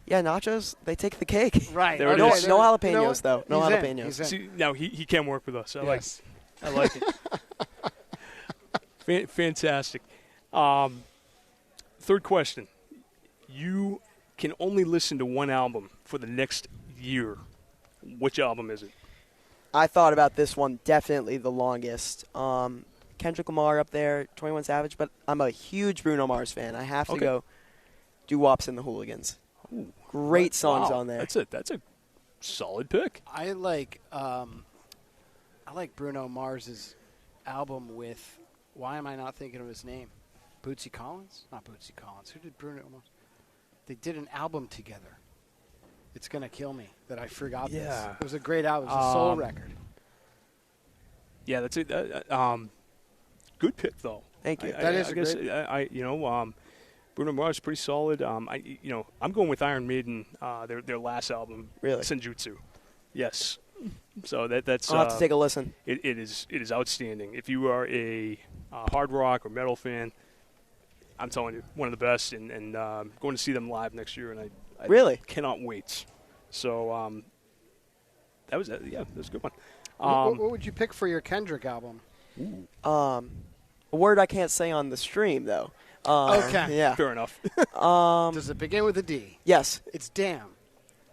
Yeah, nachos, they take the cake. Right. There it No, is. no jalapenos, You know what? though. No He's in. jalapenos. He's in. See, now he can work with us. Yes. I like it. Fantastic. Third question. You can only listen to one album for the next year. Which album is it? I thought about this one definitely the longest. Kendrick Lamar up there, 21 Savage, but I'm a huge Bruno Mars fan. I have to Okay. go Doo-Wops and the Hooligans. Ooh, Great songs wow. on there. That's a solid pick. I like Bruno Mars's album with, why am I not thinking of his name? Bootsy Collins? Not Bootsy Collins. Who did Bruno Mars? They did an album together. It's going to kill me that I forgot this. Yeah. It was a great album. It was a soul record. Yeah, that's it. Good pick though. Thank you. That is I a guess great- Bruno Mars is pretty solid. I'm going with Iron Maiden. Their last album, Really? Senjutsu. Yes. So that's. I'll have to take a listen. It is outstanding. If you are a hard rock or metal fan, I'm telling you, one of the best. And going to see them live next year, and I Really? cannot wait. So that was a good one. What would you pick for your Kendrick album? A word I can't say on the stream, though. Okay. Yeah. Fair enough. Does it begin with a D? Yes. It's damn.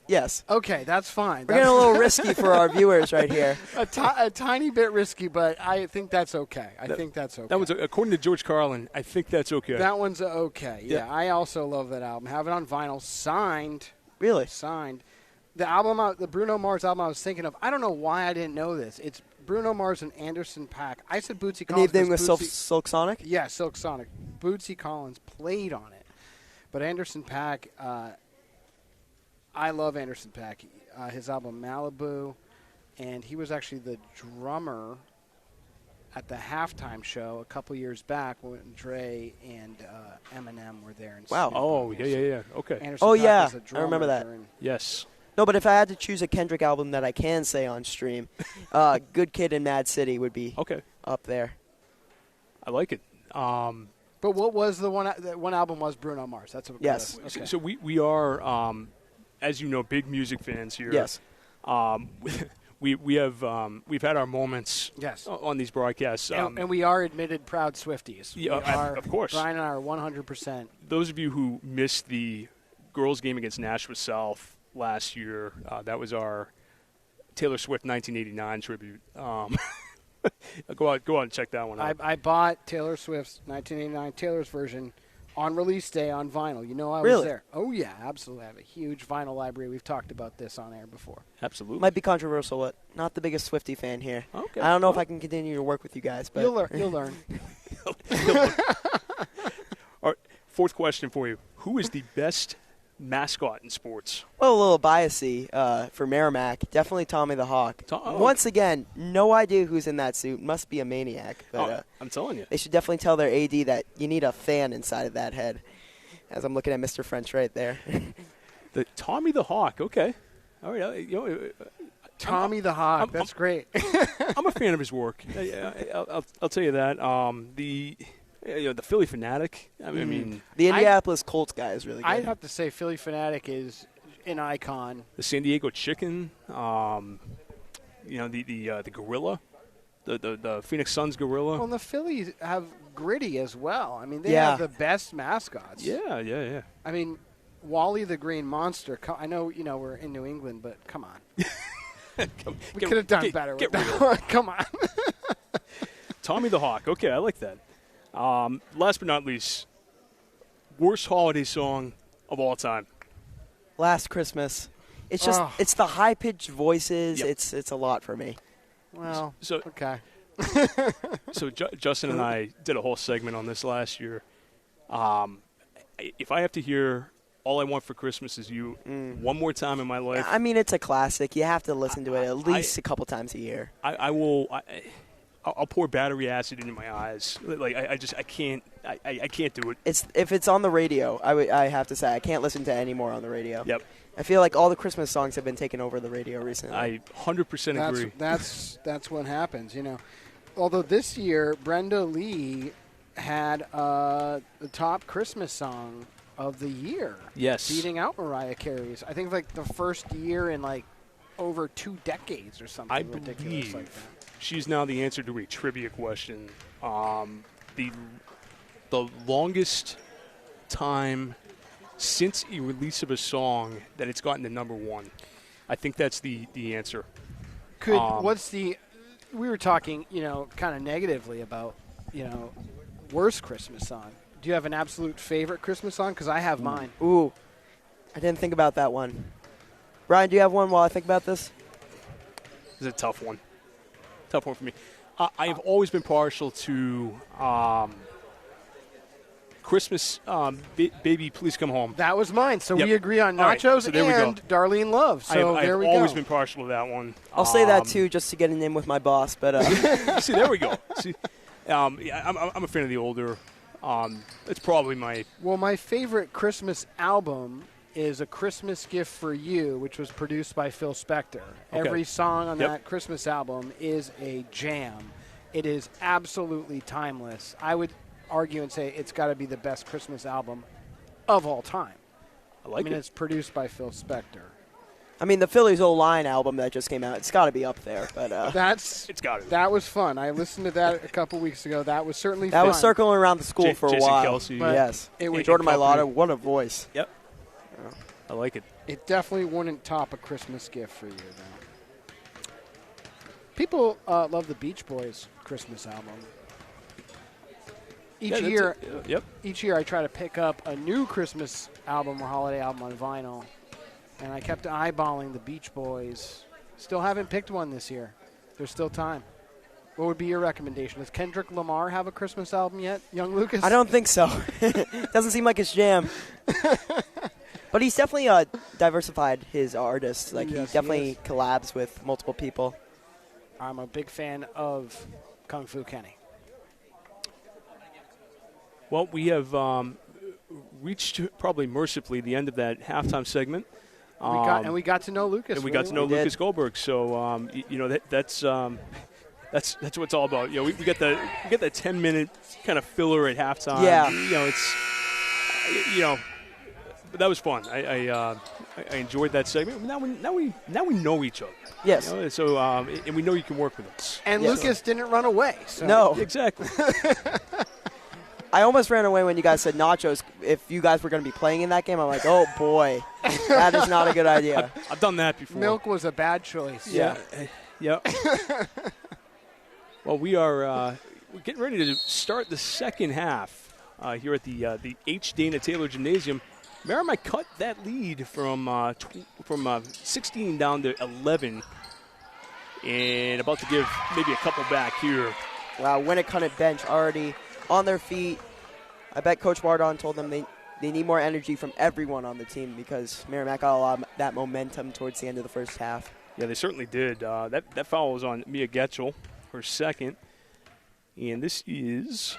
Yes. Okay, that's fine. We're getting a little risky for our viewers right here. a tiny bit risky, but I think that's okay. I think that's okay. That was according to George Carlin. I think that's okay. That one's okay. Yeah, Yeah. I also love that album. Have it on vinyl, signed. Really? Signed. The album, the Bruno Mars album I was thinking of, I don't know why I didn't know this. It's Bruno Mars and Anderson .Paak. I said Bootsy Collins. Anything with because Silk Sonic? Yeah, Silk Sonic. Bootsy Collins played on it. But Anderson .Paak, I love Anderson .Paak. His album Malibu, and he was actually the drummer at the halftime show a couple years back when Dre and Eminem were there. And Wow. Snoop Oh, Dogg. yeah. Okay. Anderson Oh, .Paak yeah. was a I remember drummer that. during- Yes. No, but if I had to choose a Kendrick album that I can say on stream, Good Kid and Mad City would be Okay. up there. I like it. But what was the one album was Bruno Mars? That's what. Yes. Okay. So we are, as you know, big music fans here. Yes. We've had our moments. Yes. On these broadcasts. And we are admitted proud Swifties. Yeah, We are, of course. Brian and I are 100%. Those of you who missed the girls' game against Nashville South last year, that was our Taylor Swift 1989 tribute. Go out and check that one out. I bought Taylor Swift's 1989 Taylor's version on release day on vinyl. You know I was Really? there. Oh, yeah, absolutely. I have a huge vinyl library. We've talked about this on air before. Absolutely. Might be controversial, but not the biggest Swiftie fan here. Okay. I don't know if I can continue to work with you guys, but You'll learn. All right, fourth question for you. Who is the best mascot in sports? Well, a little biasy for Merrimack. Definitely Tommy the Hawk. Oh. Once again, no idea who's in that suit. Must be a maniac. But I'm telling you. they should definitely tell their AD that you need a fan inside of that head. As I'm looking at Mr. French right there. The Tommy the Hawk. Okay. All right. Tommy the Hawk. That's great. I'm a fan of his work. I'll tell you that. The Philly Fanatic. I mean, The Indianapolis Colts guy is really good. I'd have to say Philly Fanatic is an icon. the San Diego Chicken. The gorilla. The Phoenix Suns gorilla. Well, the Phillies have Gritty as well. I mean, they Yeah. have the best mascots. Yeah. I mean, Wally the Green Monster. I know, we're in New England, but come on. We could have done better with that one. Come on. Tommy the Hawk. Okay, I like that. Last but not least, worst holiday song of all time. Last Christmas. It's just it's the high pitched voices. Yep. It's a lot for me. Well, So okay. So Justin and I did a whole segment on this last year. If I have to hear "All I Want for Christmas Is You" one more time in my life, I mean, it's a classic. You have to listen to it at least a couple times a year. I will. I'll pour battery acid into my eyes. Like I can't do it. If it's on the radio, I have to say I can't listen to any more on the radio. Yep. I feel like all the Christmas songs have been taken over the radio recently. I 100% agree. That's what happens, Although this year, Brenda Lee had the top Christmas song of the year. Yes. Beating out Mariah Carey's. I think like the first year in like over 2 decades or something I ridiculous believe like that. she's now the answer to a trivia question. The longest time since a release of a song that it's gotten to number 1. I think that's the answer. We were talking, kind of negatively about, worst Christmas song. Do you have an absolute favorite Christmas song? Because I have mine. Ooh, I didn't think about that one. Brian, do you have one while I think about this? This is a tough one. Tough one for me. I have always been partial to Christmas, Baby, Please Come Home. That was mine. So Yep. we agree on All right, Nachos so there we go. and Darlene Love. So there we go. I've always been partial to that one. I'll say that too, just to get an in with my boss. But See, there we go. See, I'm a fan of the older. It's probably my favorite Christmas album is A Christmas Gift for You, which was produced by Phil Spector. Okay. Every song on Yep. that Christmas album is a jam. It is absolutely timeless. I would argue and say it's got to be the best Christmas album of all time. I mean, it's produced by Phil Spector. I mean, the Phillies Old Line album that just came out, it's got to be up there. But it's got it. That was fun. I listened to that a couple weeks ago. That was certainly that fun. was circling around the school for a Jason while. Kelsey. But Yes. it was Jordan Mailata, what a voice. Yep. I like it. It definitely wouldn't top A Christmas Gift for You, though. People love the Beach Boys Christmas album. Each year I try to pick up a new Christmas album or holiday album on vinyl, and I kept eyeballing the Beach Boys. Still haven't picked one this year. There's still time. What would be your recommendation? Does Kendrick Lamar have a Christmas album yet, young Lucas? I don't think so. Doesn't seem like his jam. But he's definitely diversified his artists. Like Yes, he definitely he collabs with multiple people. I'm a big fan of Kung Fu Kenny. Well, we have reached probably mercifully the end of that halftime segment. We got to know Lucas. And we got to know Lucas Goldberg. So that's what it's all about. We get the 10-minute kind of filler at halftime. Yeah. But that was fun. I enjoyed that segment. Now we know each other. Yes. So and we know you can work with us. And Yes. Lucas didn't run away. So. No. Exactly. I almost ran away when you guys said Nachos. If you guys were going to be playing in that game, I'm like, oh, boy. That is not a good idea. I've done that before. Milk was a bad choice. Yeah. Yep. Well, we're getting ready to start the second half here at the H. Dana Taylor Gymnasium. Merrimack cut that lead from 16 down to 11, and about to give maybe a couple back here. Wow, Winnacunnet bench already on their feet. I bet Coach Mardon told them they need more energy from everyone on the team because Merrimack got a lot of that momentum towards the end of the first half. Yeah, they certainly did. That foul was on Mia Getchell, her second. And this is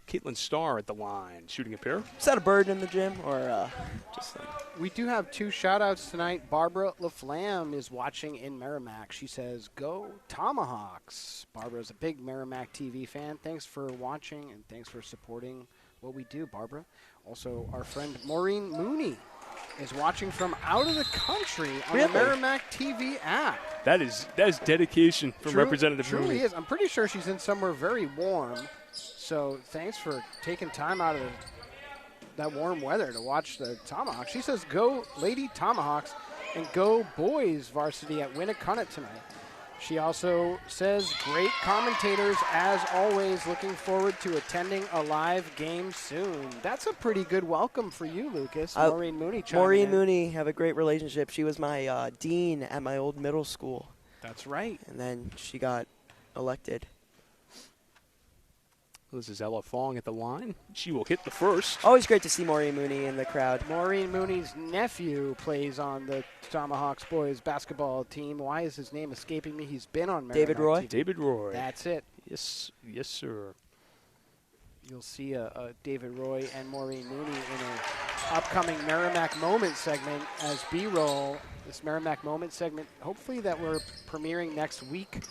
Caitlin Starr at the line, shooting a pair. Is that a bird in the gym or just We do have 2 shout-outs tonight. Barbara LaFlamme is watching in Merrimack. She says, go Tomahawks. Barbara's a big Merrimack TV fan. Thanks for watching and thanks for supporting what we do, Barbara. Also, our friend Maureen Mooney is watching from out of the country on the Merrimack TV app. That is dedication from Representative Mooney. Truly is. I'm pretty sure she's in somewhere very warm. So thanks for taking time out of that warm weather to watch the Tomahawks. She says, go Lady Tomahawks and go boys varsity at Winnacunnet tonight. She also says, great commentators as always. Looking forward to attending a live game soon. That's a pretty good welcome for you, Lucas. Maureen Mooney chiming Maureen in. Mooney have a great relationship. She was my dean at my old middle school. That's right. And then she got elected. This is Ella Fong at the line. She will hit the first. Always great to see Maureen Mooney in the crowd. Maureen Mooney's nephew plays on the Tomahawks boys basketball team. Why is his name escaping me? He's been on Merrimack David Roy? TV. David Roy. That's it. Yes, sir. You'll see a David Roy and Maureen Mooney in an upcoming Merrimack Moment segment as B-roll. This Merrimack Moment segment, hopefully that we're premiering next week,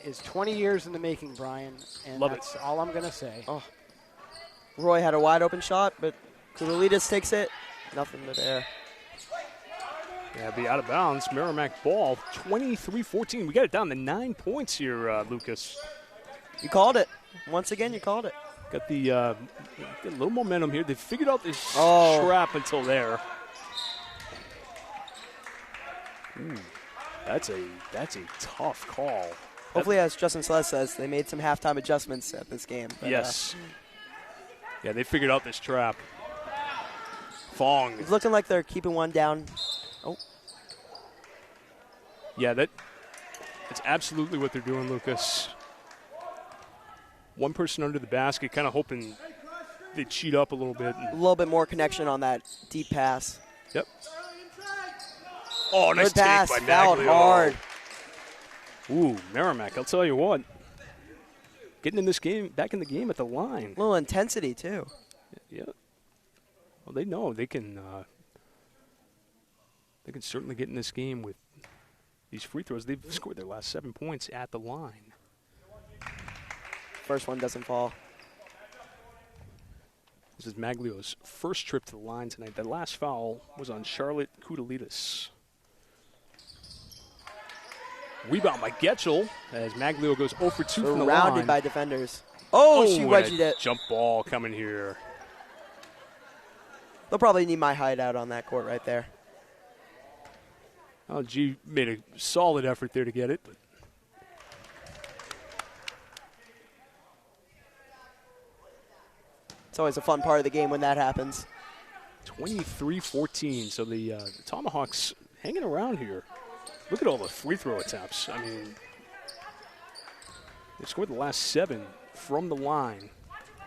is 20 years in the making, Brian. And Love that's all I'm going to say. Oh. Roy had a wide open shot, but Kudalides takes it. Nothing there. Yeah, be out of bounds. Merrimack ball, 23-14. We got it down to 9 points here, Lucas. You called it. Once again, you called it. Got the got a little momentum here. They figured out this trap until there. Ooh, that's a tough call. Hopefully, as Justin Celeste says, they made some halftime adjustments at this game. But, yes. Yeah, they figured out this trap. Fong. It's looking like they're keeping one down. Oh. Yeah, that's absolutely what they're doing, Lucas. One person under the basket, kind of hoping they cheat up a little bit. A little bit more connection on that deep pass. Yep. Oh, nice Good pass. take by Fouled Maglio. hard. Ooh, Merrimack, I'll tell you what. Getting in this game, back in the game at the line. A little intensity, too. Yeah. Well, they know they can certainly get in this game with these free throws. They've scored their last 7 points at the line. First one doesn't fall. This is Maglio's first trip to the line tonight. The last foul was on Charlotte Kudalides. Rebound by Getchell as Maglio goes 0 for 2 from the line. Surrounded by defenders. Oh, she and wedged a it. Jump ball coming here. They'll probably need my hideout on that court right there. Oh, G made a solid effort there to get it. But it's always a fun part of the game when that happens. 23-14. So the Tomahawks hanging around here. Look at all the free throw attempts. I mean, they scored the last 7 from the line.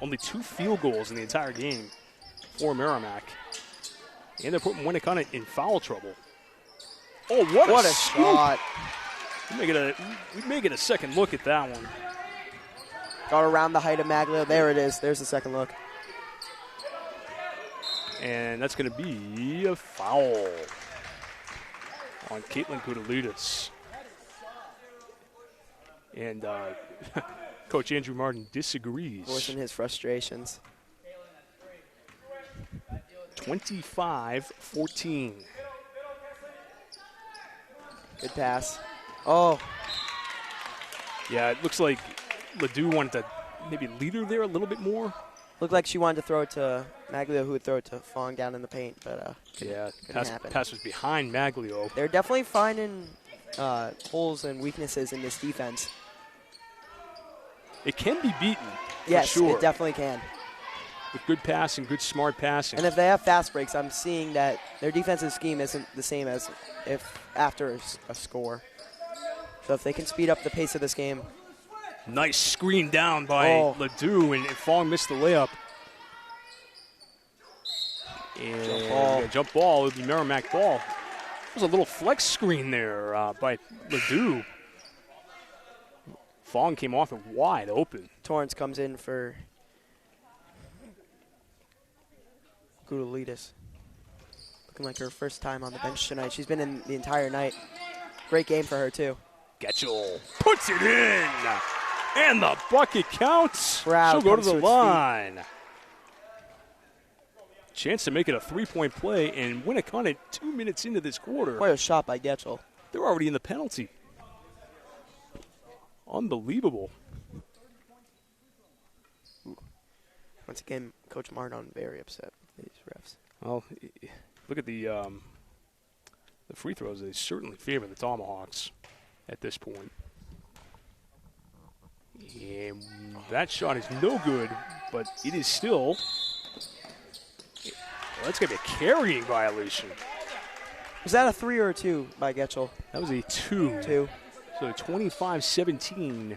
Only 2 field goals in the entire game for Merrimack. And they're putting Winnacunnet in foul trouble. Oh, what a scoop. shot. We may get a second look at that one. Got around the height of Maglio. There it is. There's the second look. And that's going to be a foul on Caitlin Kudalides. And Coach Andrew Martin disagrees. Voicing his frustrations. 25-14. Good pass. Oh. Yeah, it looks like Ledoux wanted to maybe lead her there a little bit more. Looked like she wanted to throw it to Maglio, who would throw it to Fong down in the paint, but Yeah, couldn't happen. pass was behind Maglio. They're definitely finding holes and weaknesses in this defense. It can be beaten, Yes, for sure. it definitely can. With good passing, good smart passing. And if they have fast breaks, I'm seeing that their defensive scheme isn't the same as if after a score. So if they can speed up the pace of this game. Nice screen down by Ledoux, and Fong missed the layup. And jump ball. It would be Merrimack ball. There was a little flex screen there by Ledoux. Fong came off it wide open. Torrance comes in for Kudalides. Looking like her first time on the bench tonight. She's been in the entire night. Great game for her, too. Getchell puts it in. And the bucket counts. Proud She'll go to comes the to its line. Chance to make it a 3-point play, and Winnacunnet 2 minutes into this quarter. What a shot by Getchell. They're already in the penalty. Unbelievable. Once again, Coach Martin very upset with these refs. Well, look at the free throws. They certainly favor the Tomahawks at this point. And that shot is no good, but it is still. Well, that's going to be a carrying violation. Was that a 3 or a 2 by Getchell? That was a 2. 2. So 25-17,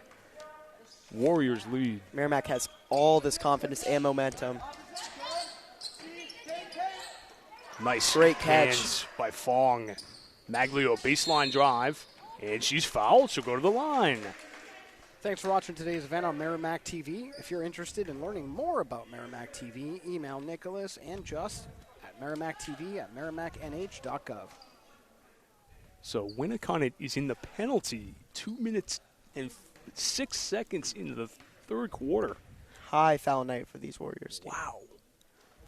Warriors lead. Merrimack has all this confidence and momentum. Nice Great catch. hands by Fong. Maglio baseline drive, and she's fouled. She'll go to the line. Thanks for watching today's event on Merrimack TV. If you're interested in learning more about Merrimack TV, email Nicholas and Just at merrimackTV@merrimacknh.gov. So Winnacunnet is in the penalty 2 minutes and 6 seconds into the third quarter. High foul night for these Warriors. Team. Wow.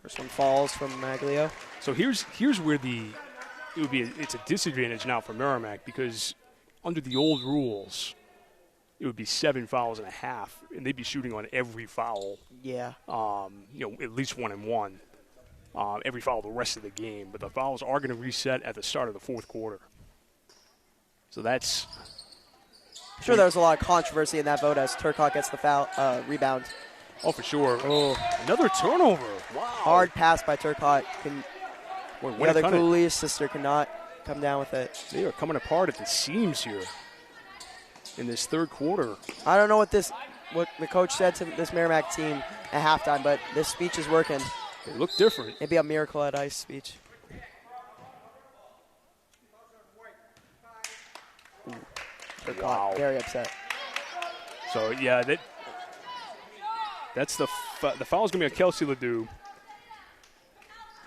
First one falls from Maglio. So here's where it's a disadvantage now for Merrimack, because under the old rules, it would be 7 fouls and a half, and they'd be shooting on every foul. Yeah. At least 1 and 1. Every foul the rest of the game, but the fouls are going to reset at the start of the fourth quarter. So that's. I'm sure there was a lot of controversy in that vote as Turcotte gets the foul rebound. Oh, for sure. Oh, another turnover. Wow. Hard pass by Turcotte. The other Winnacunnet. Cooley's sister cannot come down with it. They are coming apart at the seams here in this third quarter. I don't know what the coach said to this Merrimack team at halftime, but this speech is working. They look different. Maybe a Miracle at Ice speech. Turcotte, Wow. very upset. So, yeah, that's the foul is going to be on Kelsey Ledoux.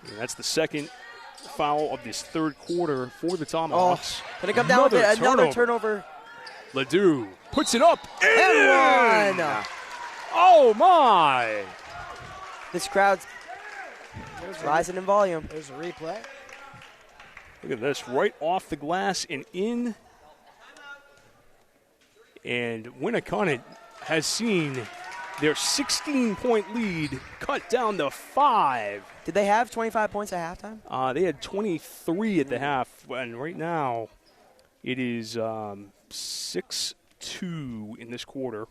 And that's the second foul of this third quarter for the Tomahawks. Gonna come down with it. Another turnover. Ledoux puts it up. And one. Oh, my. This crowd's rising in volume. There's a replay. Look at this. Right off the glass and in. And Winnacunnet has seen their 16-point lead cut down to 5. Did they have 25 points at halftime? They had 23 at the half, and right now it is 6-2 in this quarter.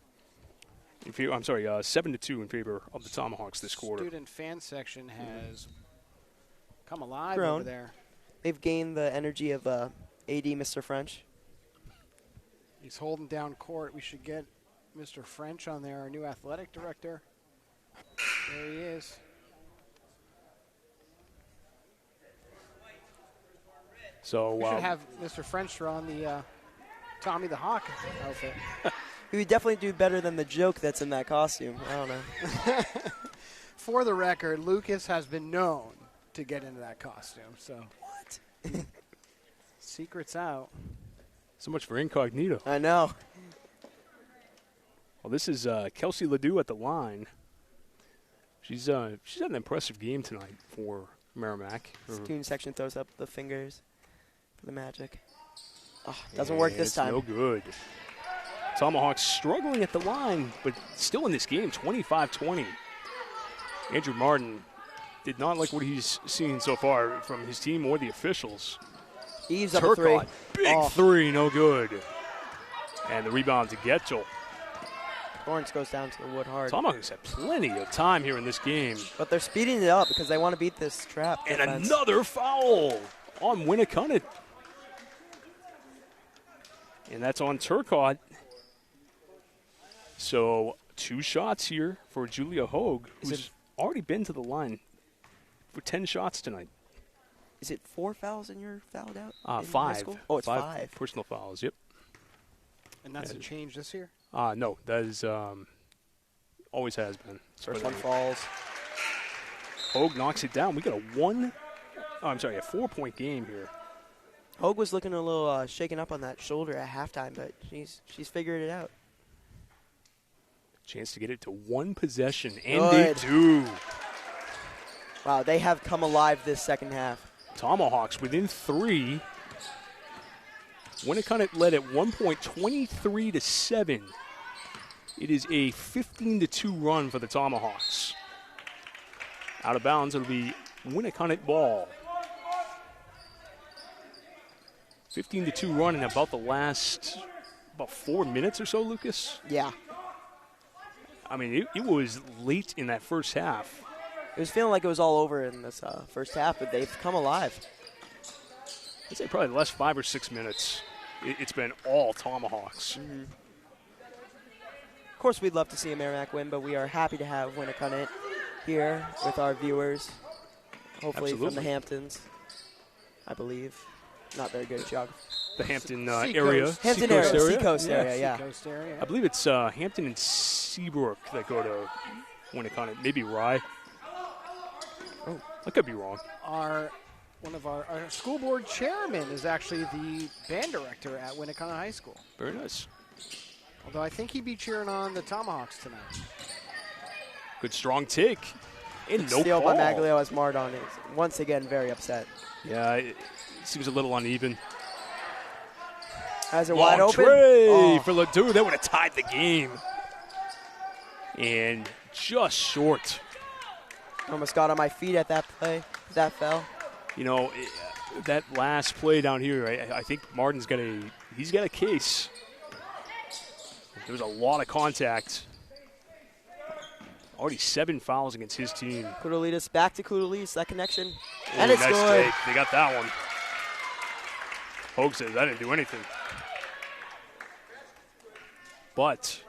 7-2 in favor of the Tomahawks this quarter. Student fan section has come alive Grown. over there. They've gained the energy of AD Mr. French. He's holding down court. We should get Mr. French on there, our new athletic director. There he is. So We should have Mr. French on the Tommy the Hawk outfit. He would definitely do better than the joke that's in that costume. I don't know. For the record, Lucas has been known to get into that costume. So What? secret's out. so much for incognito. I know. Well, this is Kelsey Ledoux at the line. She's had an impressive game tonight for Merrimack. Student section throws up the fingers for the Magic. Oh, doesn't work this time. No good. Tomahawks struggling at the line, but still in this game, 25-20. Andrew Martin did not like what he's seen so far from his team or the officials. Eves up a three. Turcotte, big three, no good. And the rebound to Getchell. Lawrence goes down to the wood hard. Tomahawks have plenty of time here in this game. But they're speeding it up because they want to beat this trap. And defense. another foul on Winnacunnet. And that's on Turcotte. So 2 shots here for Julia Hogue, who's already been to the line for 10 shots tonight. Is it 4 fouls in your fouled out? in 5. high school? Oh, it's 5. Personal fouls, yep. And that's a change this year? No, that is always has been. First one falls. Hogue knocks it down. We got a 4-point game here. Hogue was looking a little shaken up on that shoulder at halftime, but she's figured it out. Chance to get it to 1 possession, and Good. they do. Wow, they have come alive this second half. Tomahawks within 3. Winnacunnet led at 1 point, 23-7. It is a 15-2 run for the Tomahawks. Out of bounds, it'll be Winnacunnet ball. 15-2 run in about the last 4 minutes or so, Lucas. Yeah. I mean, it was late in that first half. It was feeling like it was all over in this first half, but they've come alive. I'd say probably the last 5 or 6 minutes, it's been all Tomahawks. Mm-hmm. Of course, we'd love to see a Merrimack win, but we are happy to have Winnacunnet here with our viewers, hopefully Absolutely. from the Hamptons, I believe. Not very good at geography. The Hampton Seacoast. area. Hampton Seacoast area, Seacoast area, yeah. Seacoast area. I believe it's Hampton and Seabrook that go to Winnacunnet. Maybe Rye. Oh, I could be wrong. One of our school board chairman is actually the band director at Winnacunnet High School. Very nice. Although I think he'd be cheering on the Tomahawks tonight. Good strong take. And no Steal call. by Maglio as Mardon is once again very upset. Yeah, it seems a little uneven. Has it Long wide open. tray for Ledoux. That would have tied the game. And just short. Almost got on my feet at that play. That fell. You know, that last play down here, I think Martin's got a case. There was a lot of contact. Already 7 fouls against his team. Kudalides back to Kudalides. That connection. Ooh, And it's nice good. take. They got that one. Hogue says, I didn't do anything. But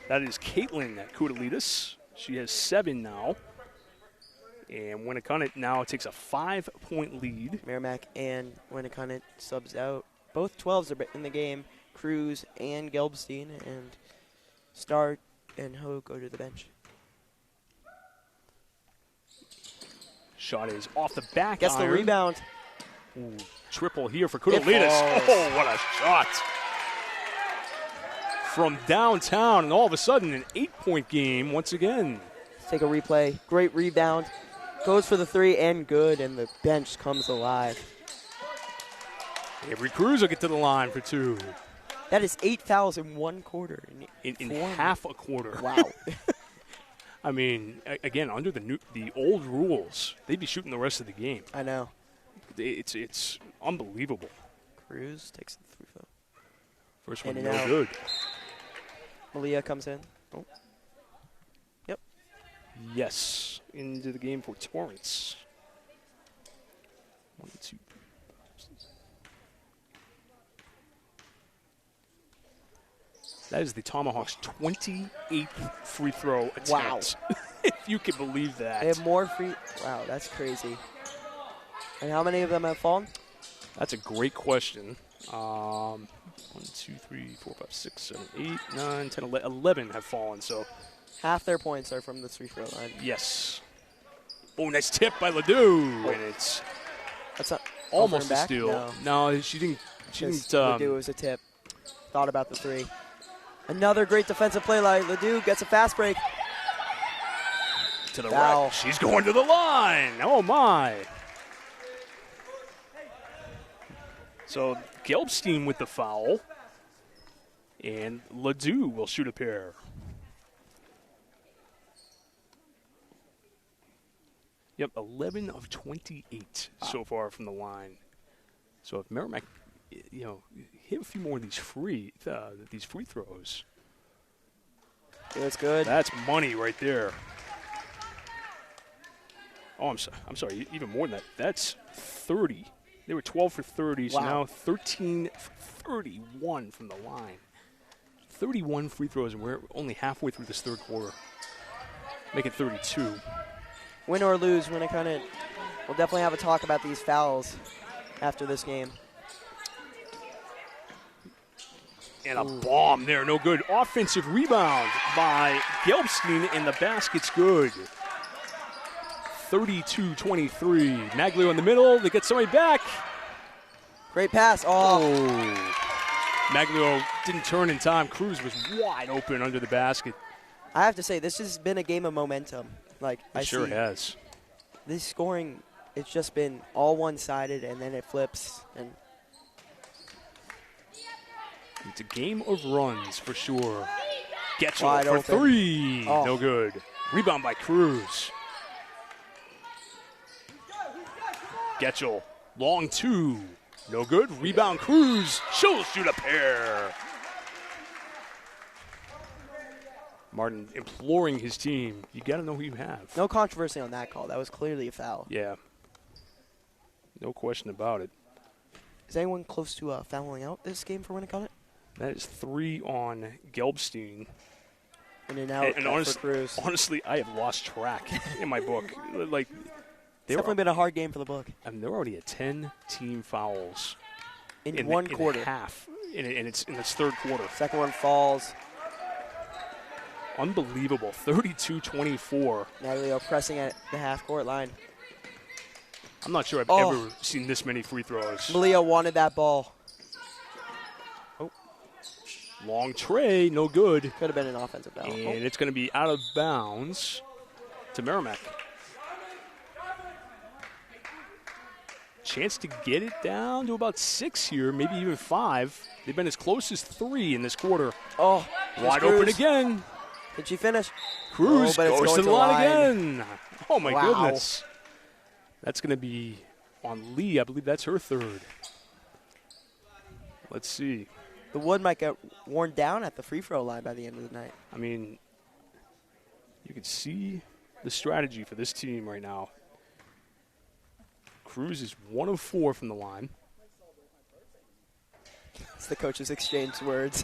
that is Caitlin at Kudalides. She has 7 now. And Winnacunnet now takes a 5-point lead. Merrimack and Winnacunnet subs out. Both 12s are in the game. Cruz and Gelbstein, and Stark and Ho go to the bench. Shot is off the back Gets the iron. rebound. Ooh, triple here for Kudalides. falls. Oh, what a shot. From downtown, and all of a sudden an 8-point game once again. Let's take a replay. Great rebound. Goes for the 3 and good, and the bench comes alive. Avery Cruz will get to the line for 2. That is 8 fouls in 1 quarter. In half a quarter. Wow. I mean, again, under the old rules, they'd be shooting the rest of the game. I know. It's unbelievable. Cruz takes the 3 foul. First one, In no and out. good. Malia comes in. Oh. Yep. Yes, into the game for Torrance. 1, 2. That is the Tomahawks' 28th free throw attempt. Wow. If you can believe that. They have more free. Wow, that's crazy. And how many of them have fallen? That's a great question. 1, 2, 3, 4, 5, 6, 7, 8, 9, 10, 11 have fallen. So, Half their points are from the free throw line. yes. Oh, nice tip by Ledoux. And it's That's not almost over a and back? steal. No, she didn't. Ledoux was a tip. Thought about the 3. Another great defensive play line. Ledoux gets a fast break. To the Foul. right. She's going to the line. Oh, my. So, Gelbstein with the foul. And Ledoux will shoot a pair. Yep, 11 of 28 so far from the line. So if Merrimack, hit a few more of these free throws, That's good. that's money right there. Oh, I'm sorry, even more than that. That's 30. They were 12 for 30, so Wow. now 13 for 31 from the line. 31 free throws, and we're only halfway through this third quarter. Make it 32. Win or lose, Winnacunnet. We'll definitely have a talk about these fouls after this game. And a bomb there, no good. Offensive rebound by Gelbstein, and the basket's good. 32-23. Maglio in the middle. They get somebody back. Great pass. Oh, Maglio didn't turn in time. Cruz was wide open under the basket. I have to say, this has been a game of momentum. Like, It sure see has. this scoring, it's just been all one-sided, and then it flips. And It's a game of runs for sure. Getchell Wide for open. 3. Oh. No good. Rebound by Cruz. Getchell, long 2. No good. Rebound Cruz. She'll shoot a pair. Martin imploring his team. You got to know who you have. no controversy on that call. That was clearly a foul. Yeah. No question about it. Is anyone close to fouling out this game for Winnacunnet? That is 3 on Gelbstein. In and out for Cruz. Honestly, I have lost track in my book. Like, It's definitely been a hard game for the book. and they're already at 10 team fouls In one in quarter. half, and it's in its third quarter. Second one falls. Unbelievable. 32-24. Natalio pressing at the half-court line. I'm not sure I've Oh. ever seen this many free throws. Malia wanted that ball. Long tray, no good. Could have been an offensive foul. And it's going to be out of bounds. to Merrimack. Chance to get it down to about 6 here, maybe even 5. They've been as close as 3 in this quarter. Oh, wide open again. Did she finish? Cruz goes to the line again. Oh, my Wow. goodness. That's going to be on Lee. I believe that's her third. Let's see. The wood might get worn down at the free throw line by the end of the night. I mean, you can see the strategy for this team right now. Cruz is 1 of 4 from the line. It's the coaches exchange words.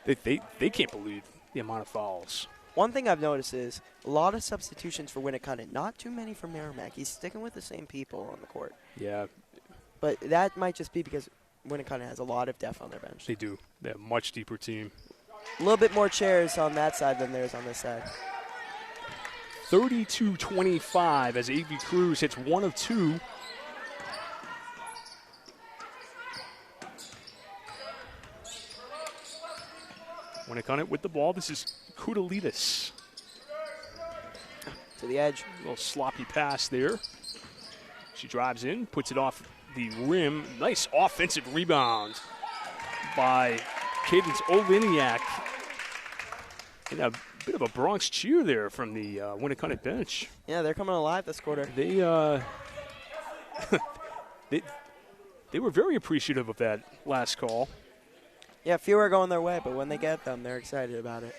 They can't believe the amount of fouls. One thing I've noticed is a lot of substitutions for Winnacunnet. Not too many for Merrimack. He's sticking with the same people on the court. Yeah, But that might just be because Winnacunnet has a lot of depth on their bench. they do. They're a much deeper team. A little bit more chairs on that side than there is on this side. 32-25 as A.V. Cruz hits 1 of 2. Winnacunnet with the ball. This is Kudalides. To the edge. A little sloppy pass there. She drives in, puts it off the rim. Nice offensive rebound by Cadence Oliniak. And a bit of a Bronx cheer there from the Winnacunnet bench. Yeah, they're coming alive this quarter. They they were very appreciative of that last call. Yeah, few are going their way, but when they get them, they're excited about it.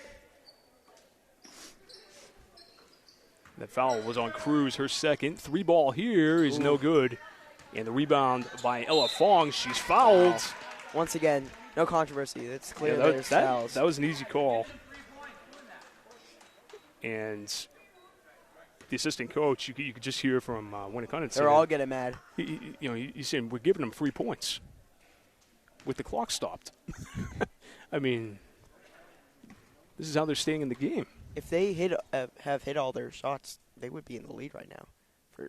That foul was on Cruz, her second. 3-ball here is no good. And the rebound by Ella Fong. She's fouled. Wow. Once again, no controversy. It's clear Yeah, there's fouls. that was an easy call. And the assistant coach, you could just hear from Winnacunnet. They're all getting mad. He's saying, we're giving them 3 points with the clock stopped. I mean, this is how they're staying in the game. If they have hit all their shots, they would be in the lead right now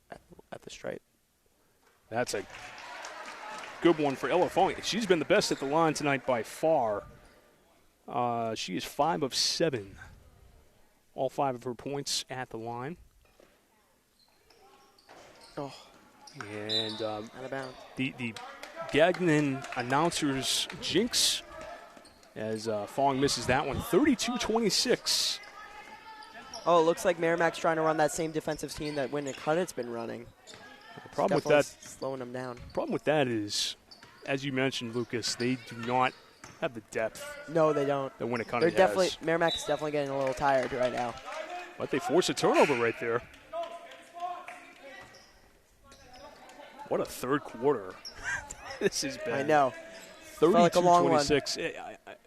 at the stripe. That's a good one for Ella Fong. She's been the best at the line tonight by far. She is 5 of 7. All 5 of her points at the line. Oh. And Out of bounds. the Gagnon announcers jinx as Fong misses that one. 32-26. Oh, it looks like Merrimack's trying to run that same defensive scheme that Winnacunnet's been running. The problem with that, slowing them down. problem with that is, as you mentioned, Lucas, they do not have the depth No, they don't. that Winnacunnet They're has. definitely Merrimack's definitely getting a little tired right now. But they force a turnover right there. What a third quarter this has been. I know. 32-26. like a long one.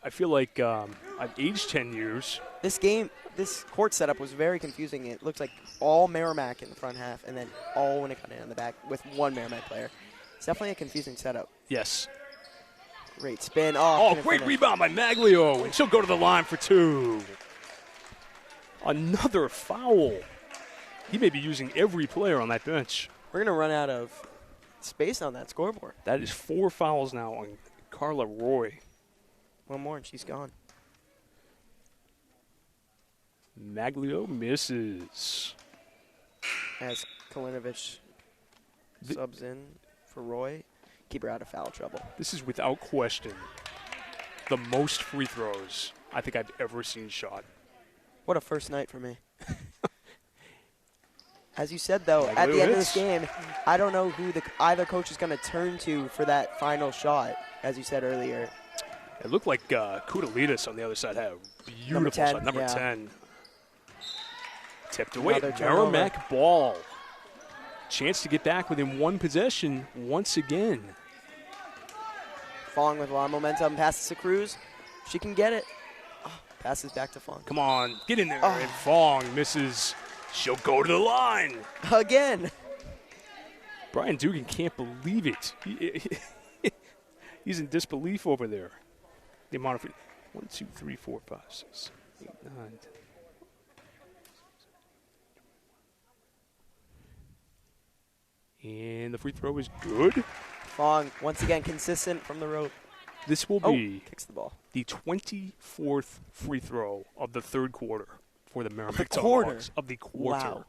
I feel like I've aged 10 years. This court setup was very confusing. It looks like all Merrimack in the front half and then all Winnacunnet in the back with one Merrimack player. It's definitely a confusing setup. Yes. Great spin. Oh, great rebound by Maglio, and she'll go to the line for 2. Another foul. He may be using every player on that bench. We're going to run out of space on that scoreboard. That is 4 fouls now on Carla Roy. One more and she's gone. Maglio misses. As Kalinovich subs in for Roy, keep her out of foul trouble. This is without question the most free throws I think I've ever seen shot. What a first night for me. As you said, though, Maglio at the end of hits. this game, I don't know who either coach is going to turn to for that final shot, as you said earlier. It looked like Kudalides on the other side had a beautiful Number 10, shot. Number yeah. 10. Tipped away. Another turnover. Merrimack ball. Chance to get back within 1 possession once again. Fong with a lot of momentum. Passes to Cruz. She can get it. Oh, passes back to Fong. Come on, get in there. Oh. And Fong misses. She'll go to the line. Again. Brian Dugan can't believe it. He's in disbelief over there. The amount of 1, 2, 3, 4, 5, 6, 8, 9, 10. And the free throw is good. Fong, once again, consistent from the rope. This will be Kicks the ball. the 24th free throw of the third quarter for the Merrimack quarter. Tomahawks of the quarter. Wow.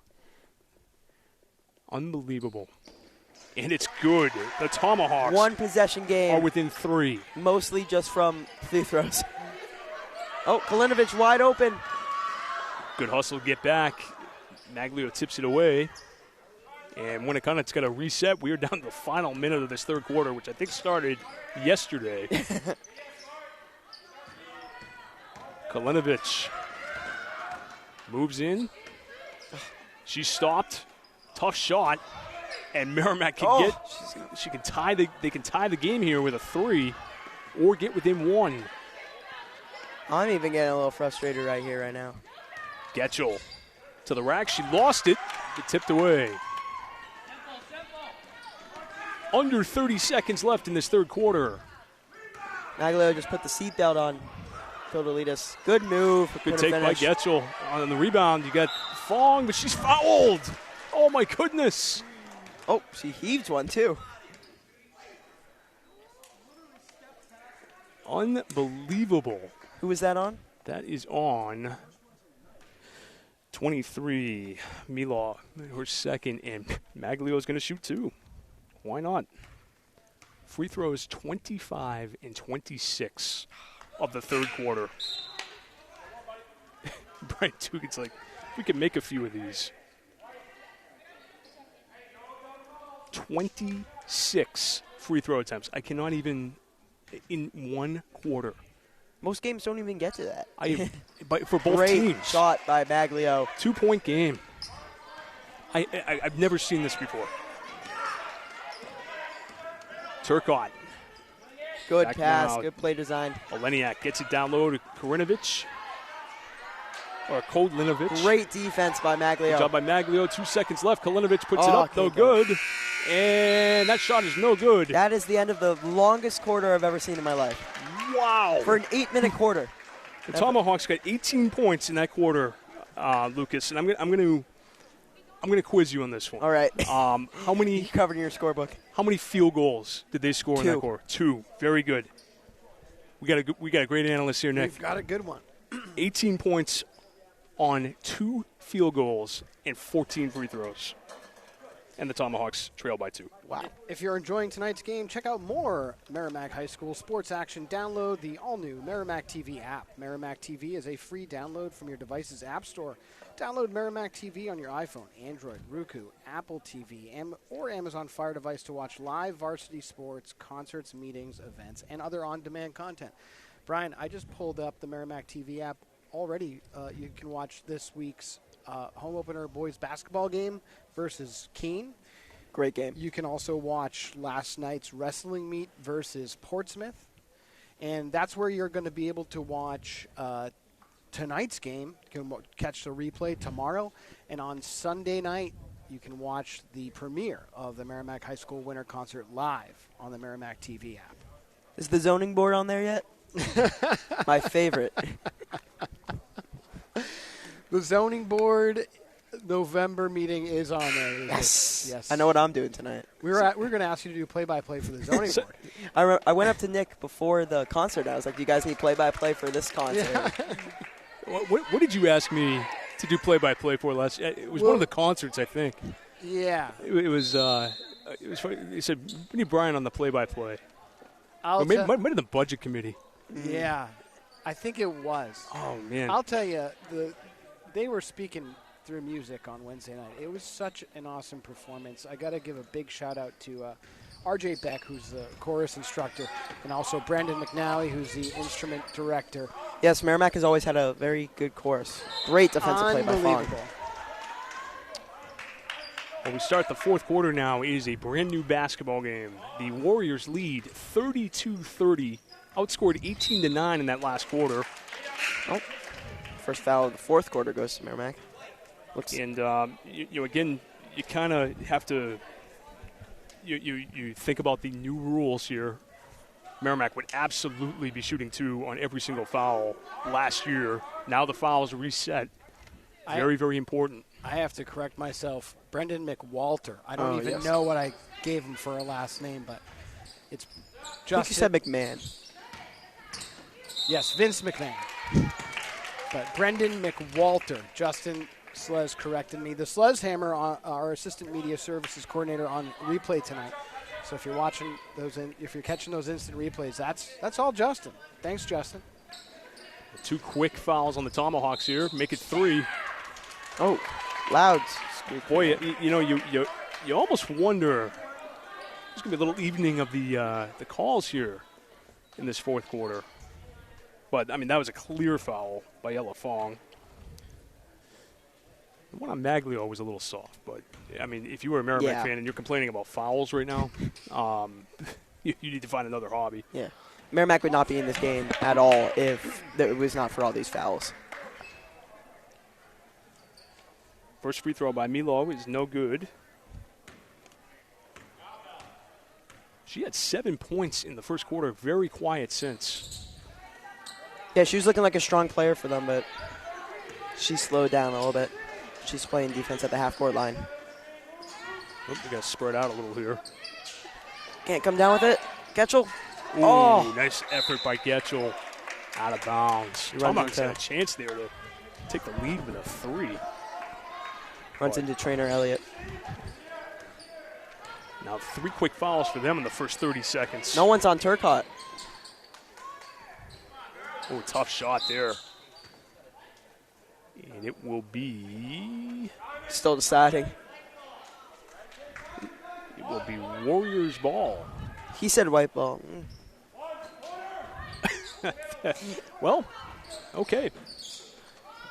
Unbelievable. And it's good. The Tomahawks One possession game. are within 3. Mostly just from free throws. Oh, Kalinovic wide open. Good hustle, get back. Maglio tips it away. And Winnacunnet's got to reset. We are down to the final minute of this third quarter, which I think started yesterday. Kalinovic moves in. She's stopped. Tough shot. And Merrimack can she can tie they can tie the game here with a 3 or get within 1. I'm even getting a little frustrated right here, right now. Getchell to the rack. She lost it. It tipped away. Under 30 seconds left in this third quarter. Maglio just put the seatbelt on Todolitas. Good move. Good take by Getchell. On the rebound, you got Fong, but she's fouled. Oh, my goodness. Oh, she heaves one, too. Unbelievable. Who was that on? That is on 23. Mila, her second, and Maglio's going to shoot 2. Why not? Free throws 25 and 26 of the third quarter. Brian Dugan's like, we can make a few of these. 26 free throw attempts. I cannot even, in one quarter. Most games don't even get to that. But for both Great teams. shot by Maglio. 2-point game. I've never seen this before. Turcotte. Good Back pass. now. Good play design. Oleniak gets it down low to Karinovic. Or Kodlinovic. Great defense by Maglio. Good job by Maglio. 2 seconds left. Kalinovic puts it Oh, up. No can't go. good. And that shot is no good. That is the end of the longest quarter I've ever seen in my life. Wow. For an 8-minute quarter. The Tomahawks got 18 points in that quarter, Lucas. And I'm gonna quiz you on this one. All right. How You many covered in your scorebook. How many field goals did they score in that 2. quarter? 2. Very good. We got a great analyst here, Nick. We've got a good one. 18 points on 2 field goals and 14 free throws. And the Tomahawks trail by 2. Wow. If you're enjoying tonight's game, check out more Merrimack High School sports action. Download the all-new Merrimack TV app. Merrimack TV is a free download from your device's app store. Download Merrimack TV on your iPhone, Android, Roku, Apple TV, or Amazon Fire device to watch live varsity sports, concerts, meetings, events, and other on-demand content. Brian, I just pulled up the Merrimack TV app. Already, you can watch this week's home opener boys basketball game versus Keene. Great game. You can also watch last night's wrestling meet versus Portsmouth. And that's where you're going to be able to watch tonight's game. You can catch the replay tomorrow. And on Sunday night, you can watch the premiere of the Merrimack High School Winter Concert live on the Merrimack TV app. Is the zoning board on there yet? My favorite. The zoning board November meeting is on there. Yes. Yes. I know what I'm doing tonight. We're going to ask you to do play-by-play for the zoning board. I went up to Nick before the concert. I was like, do you guys need play-by-play for this concert? Yeah. What did you ask me to do play-by-play for last? It was one of the concerts, I think. Yeah. It was funny. He said, we need Brian on the play-by-play. Might have been the budget committee. Yeah. I think it was. Oh, man. I'll tell you, they were speaking through music on Wednesday night. It was such an awesome performance. I got to give a big shout-out to R.J. Beck, who's the chorus instructor, and also Brandon McNally, who's the instrument director. Yes, Merrimack has always had a very good chorus. Great defensive play by Fong. Unbelievable. Well, we start the fourth quarter now. It is a brand-new basketball game. The Warriors lead 32-30, outscored 18-9 in that last quarter. Oh, first foul of the fourth quarter goes to Merrimack. And, again, you kind of have to you think about the new rules here. Merrimack would absolutely be shooting 2 on every single foul last year. Now the fouls reset. Very, very important. I have to correct myself. Brendan McWalter. I don't even know what I gave him for a last name, but it's just. I think you said McMahon. Yes, Vince McMahon. But Brendan McWalter, Justin Slez corrected me. The Sledgehammer, our assistant media services coordinator on replay tonight. So if you're watching those, if you're catching those instant replays, that's all Justin. Thanks, Justin. 2 quick fouls on the Tomahawks here. Make it 3. Oh, loud. Boy, you almost wonder. There's going to be a little evening of the calls here in this fourth quarter. But, I mean, that was a clear foul by Ella Fong. The one on Maglio was a little soft. But, I mean, if you were a Merrimack fan and you're complaining about fouls right now, you need to find another hobby. Yeah. Merrimack would not be in this game at all if it was not for all these fouls. First free throw by Milo is no good. She had 7 points in the first quarter. Very quiet since. Yeah, she was looking like a strong player for them, but she slowed down a little bit. She's playing defense at the half-court line. Oh, we got to spread out a little here. Can't come down with it. Getchell. Ooh, nice effort by Getchell. Out of bounds. Tomahawks had a chance there to take the lead with a 3. Runs into trainer Elliott. Now 3 quick fouls for them in the first 30 seconds. No one's on Turcotte. Oh, tough shot there. And it will be... Still deciding. It will be Warriors ball. He said white ball. Well, okay.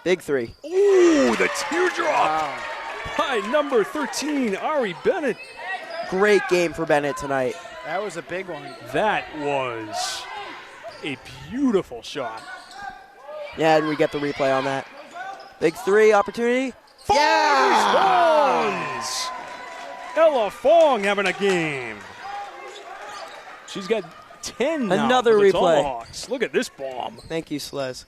Big 3. Ooh, the teardrop by number 13, Ari Bennett. Great game for Bennett tonight. That was a big one. That was a beautiful shot. Yeah, and we get the replay on that. Big 3 opportunity. Fong responds. Ella Fong having a game. She's got 10 now. Another for the replay. Tomahawks. Look at this bomb. Thank you, Slez.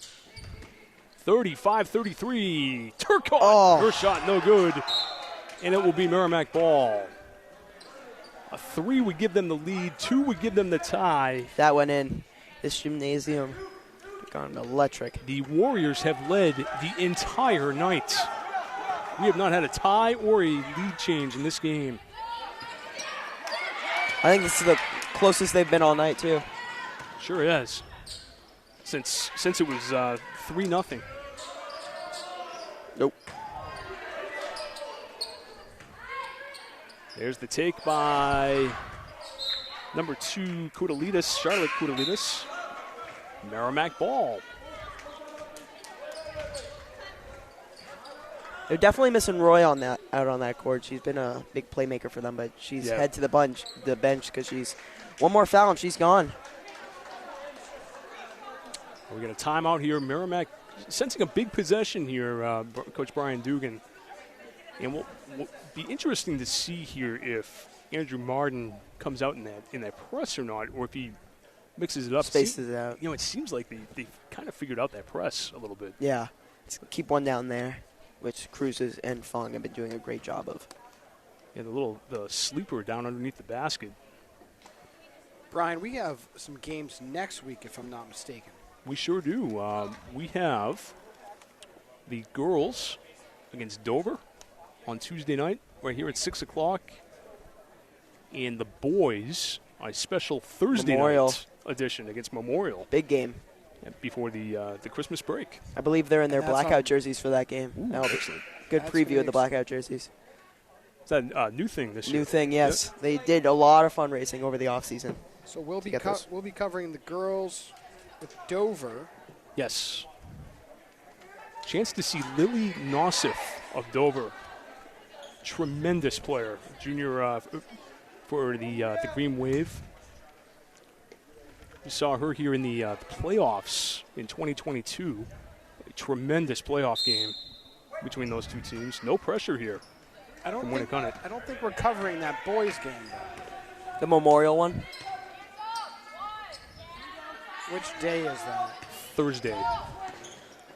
35-33. Turcotte. Oh. Her shot no good. And it will be Merrimack ball. A 3 would give them the lead. 2 would give them the tie. That went in. This gymnasium gone electric. The Warriors have led the entire night. We have not had a tie or a lead change in this game. I think this is the closest they've been all night, too. Sure is. Since it was 3-0. Nope. There's the take by number 2, Koudalides, Charlotte Koudalides. Merrimack ball. They're definitely missing Roy out on that court. She's been a big playmaker for them, but she's head to the bench because she's one more foul and she's gone. We got a timeout here. Merrimack sensing a big possession here, Coach Brian Dugan. And we'll be interesting to see here if Andrew Martin comes out in that press or not, or if he mixes it up. Spaces it out. You know, it seems like they kind of figured out that press a little bit. Yeah. Let's keep one down there, which Cruises and Fong have been doing a great job of. Yeah, the sleeper down underneath the basket. Brian, we have some games next week, if I'm not mistaken. We sure do. We have the girls against Dover on Tuesday night, right here at 6 o'clock. And the boys, a special Thursday night edition against Memorial. Big game. Before the Christmas break. I believe they're in their blackout jerseys for that game. Ooh, excellent. Good preview of the blackout jerseys. Is that a new thing this year? New thing, yes. Yep. They did a lot of fundraising over the offseason. So we'll be covering the girls with Dover. Yes. Chance to see Lily Nosif of Dover. Tremendous player. Junior for the Green Wave. We saw her here in the playoffs in 2022. A tremendous playoff game between those two teams. No pressure here. I don't think we're covering that boys game, though. The Memorial one? Which day is that? Thursday.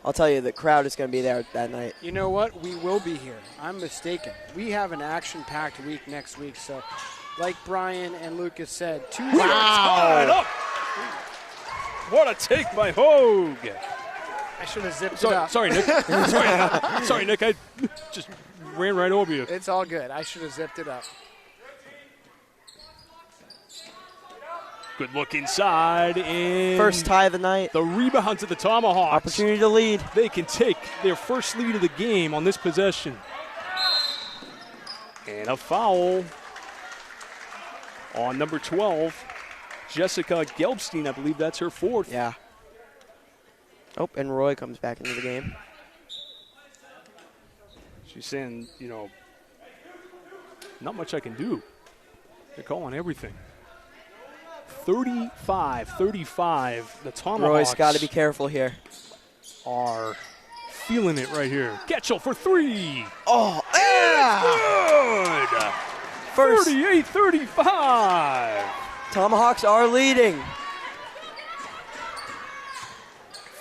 I'll tell you, the crowd is going to be there that night. You know what? We will be here. I'm mistaken. We have an action-packed week next week, so like Brian and Lucas said, Tuesday. Wow! What a take by Hogue. I should have zipped it up. Sorry, Nick. Sorry, Nick. I just ran right over you. It's all good. I should have zipped it up. Good look inside. And First tie of the night. the rebound to the Tomahawks. Opportunity to lead. They can take their first lead of the game on this possession. And a foul on number 12, Jessica Gelbstein. I believe that's her fourth. Yeah. Oh, and Roy comes back into the game. She's saying, not much I can do. They're calling everything. 35-35. The Tomahawks Roy's got to be careful here. are feeling it right here. Getchell for three. Oh, Good. First, 38-35. Tomahawks are leading.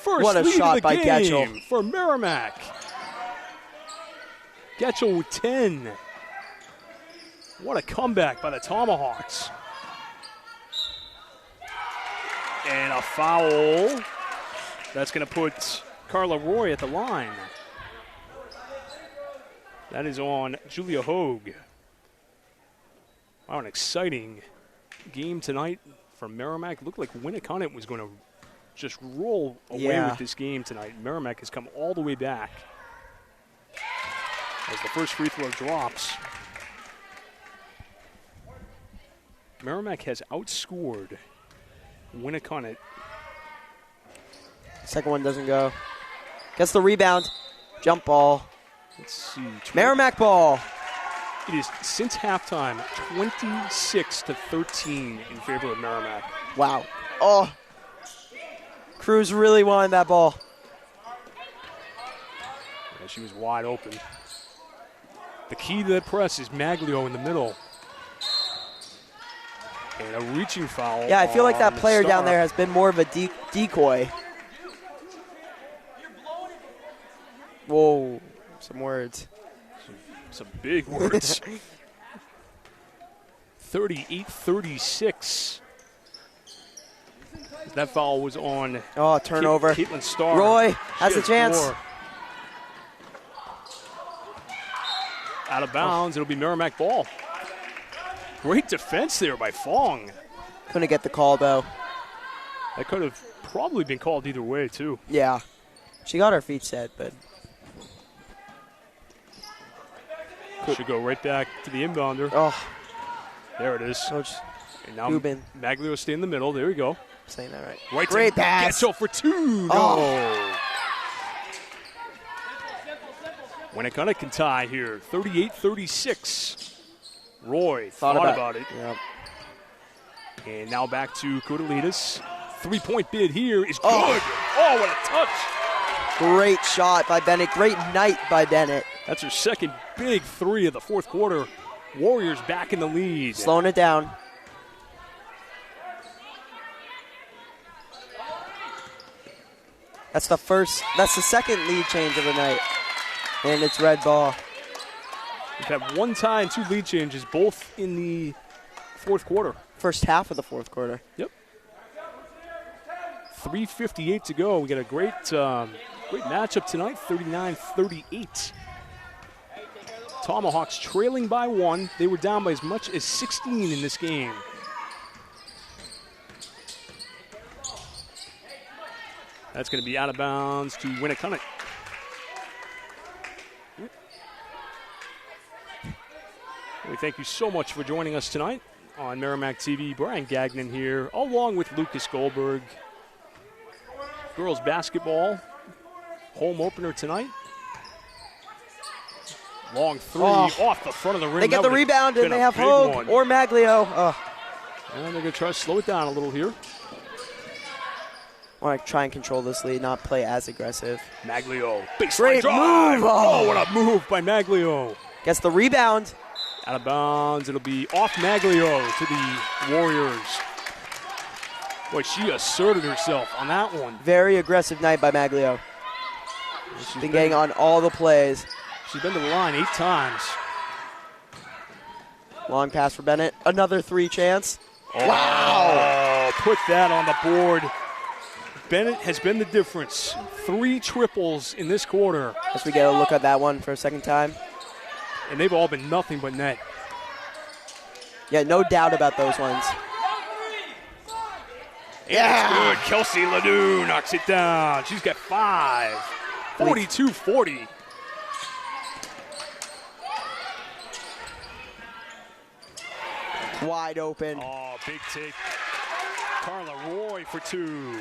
First What a lead shot of the by game Getchell. for Merrimack. Getchell with 10. What a comeback by the Tomahawks. And a foul. That's going to put Carla Roy at the line. That is on Julia Hogue. Wow, an exciting game tonight for Merrimack. Looked like Winnacunnet was going to just roll away with this game tonight. Merrimack has come all the way back as the first free throw drops. Merrimack has outscored Winnacunnet. Second one doesn't go. Gets the rebound. Jump ball. Let's see. Merrimack ball. It is since halftime 26-13 in favor of Merrimack. Wow. Oh. Cruz really wanted that ball. Yeah, she was wide open. The key to that press is Maglio in the middle. And a reaching foul. Yeah, I feel like that on player Starr. down there has been more of a decoy. Whoa. Some words. Some big words. 38-36. That foul was on Turnover. Caitlin Starr. Roy has She a chance. 4. Out of bounds. It'll be Merrimack ball. Great defense there by Fong. Couldn't get the call, though. That could have probably been called either way, too. Yeah. She got her feet set, but Should go right back to the inbounder. oh, There it is. Coach And now Dubin. Maglio stay in the middle. There we go. saying that right. Right Great to pass. Getchell for two. No. Oh. Winnacunnet can tie here. 38-36. Roy thought about it. Yep. And now back to Kodalides. Three-point bid here is good. Oh, what a touch. Great shot by Bennett. Great night by Bennett. That's her second big three of the fourth quarter. Warriors back in the lead. Slowing it down. That's the second lead change of the night. And it's red ball. We've had one tie and two lead changes, both in the fourth quarter. First half of the fourth quarter. Yep. 3:58 to go. We got a great matchup tonight, 39-38. Tomahawks trailing by one. They were down by as much as 16 in this game. That's going to be out of bounds to Winnacunnet. We thank you so much for joining us tonight on Merrimack TV. Brian Gagnon here, along with Lucas Goldberg. Girls basketball, home opener tonight. Long three off the front of the rim. They get the rebound and they have Hogue or Maglio. Oh. And they're going to try to slow it down a little here. I want to try and control this lead, not play as aggressive. Maglio, baseline Great drive. move. Oh, what a move by Maglio. Gets the rebound. Out of bounds. It'll be off Maglio to the Warriors. Boy, she asserted herself on that one. Very aggressive night by Maglio. She's Been getting on all the plays. She's been to the line 8 times. Long pass for Bennett. Another three chance. Wow. Put that on the board. Bennett has been the difference. 3 triples in this quarter. As we get a look at that one for a second time. And they've all been nothing but net. Yeah, no doubt about those ones. Yeah. It's good. Kelsey Ledoux knocks it down. She's got 5. 42-40. Wide open. Oh, big take. Carla Roy for 2.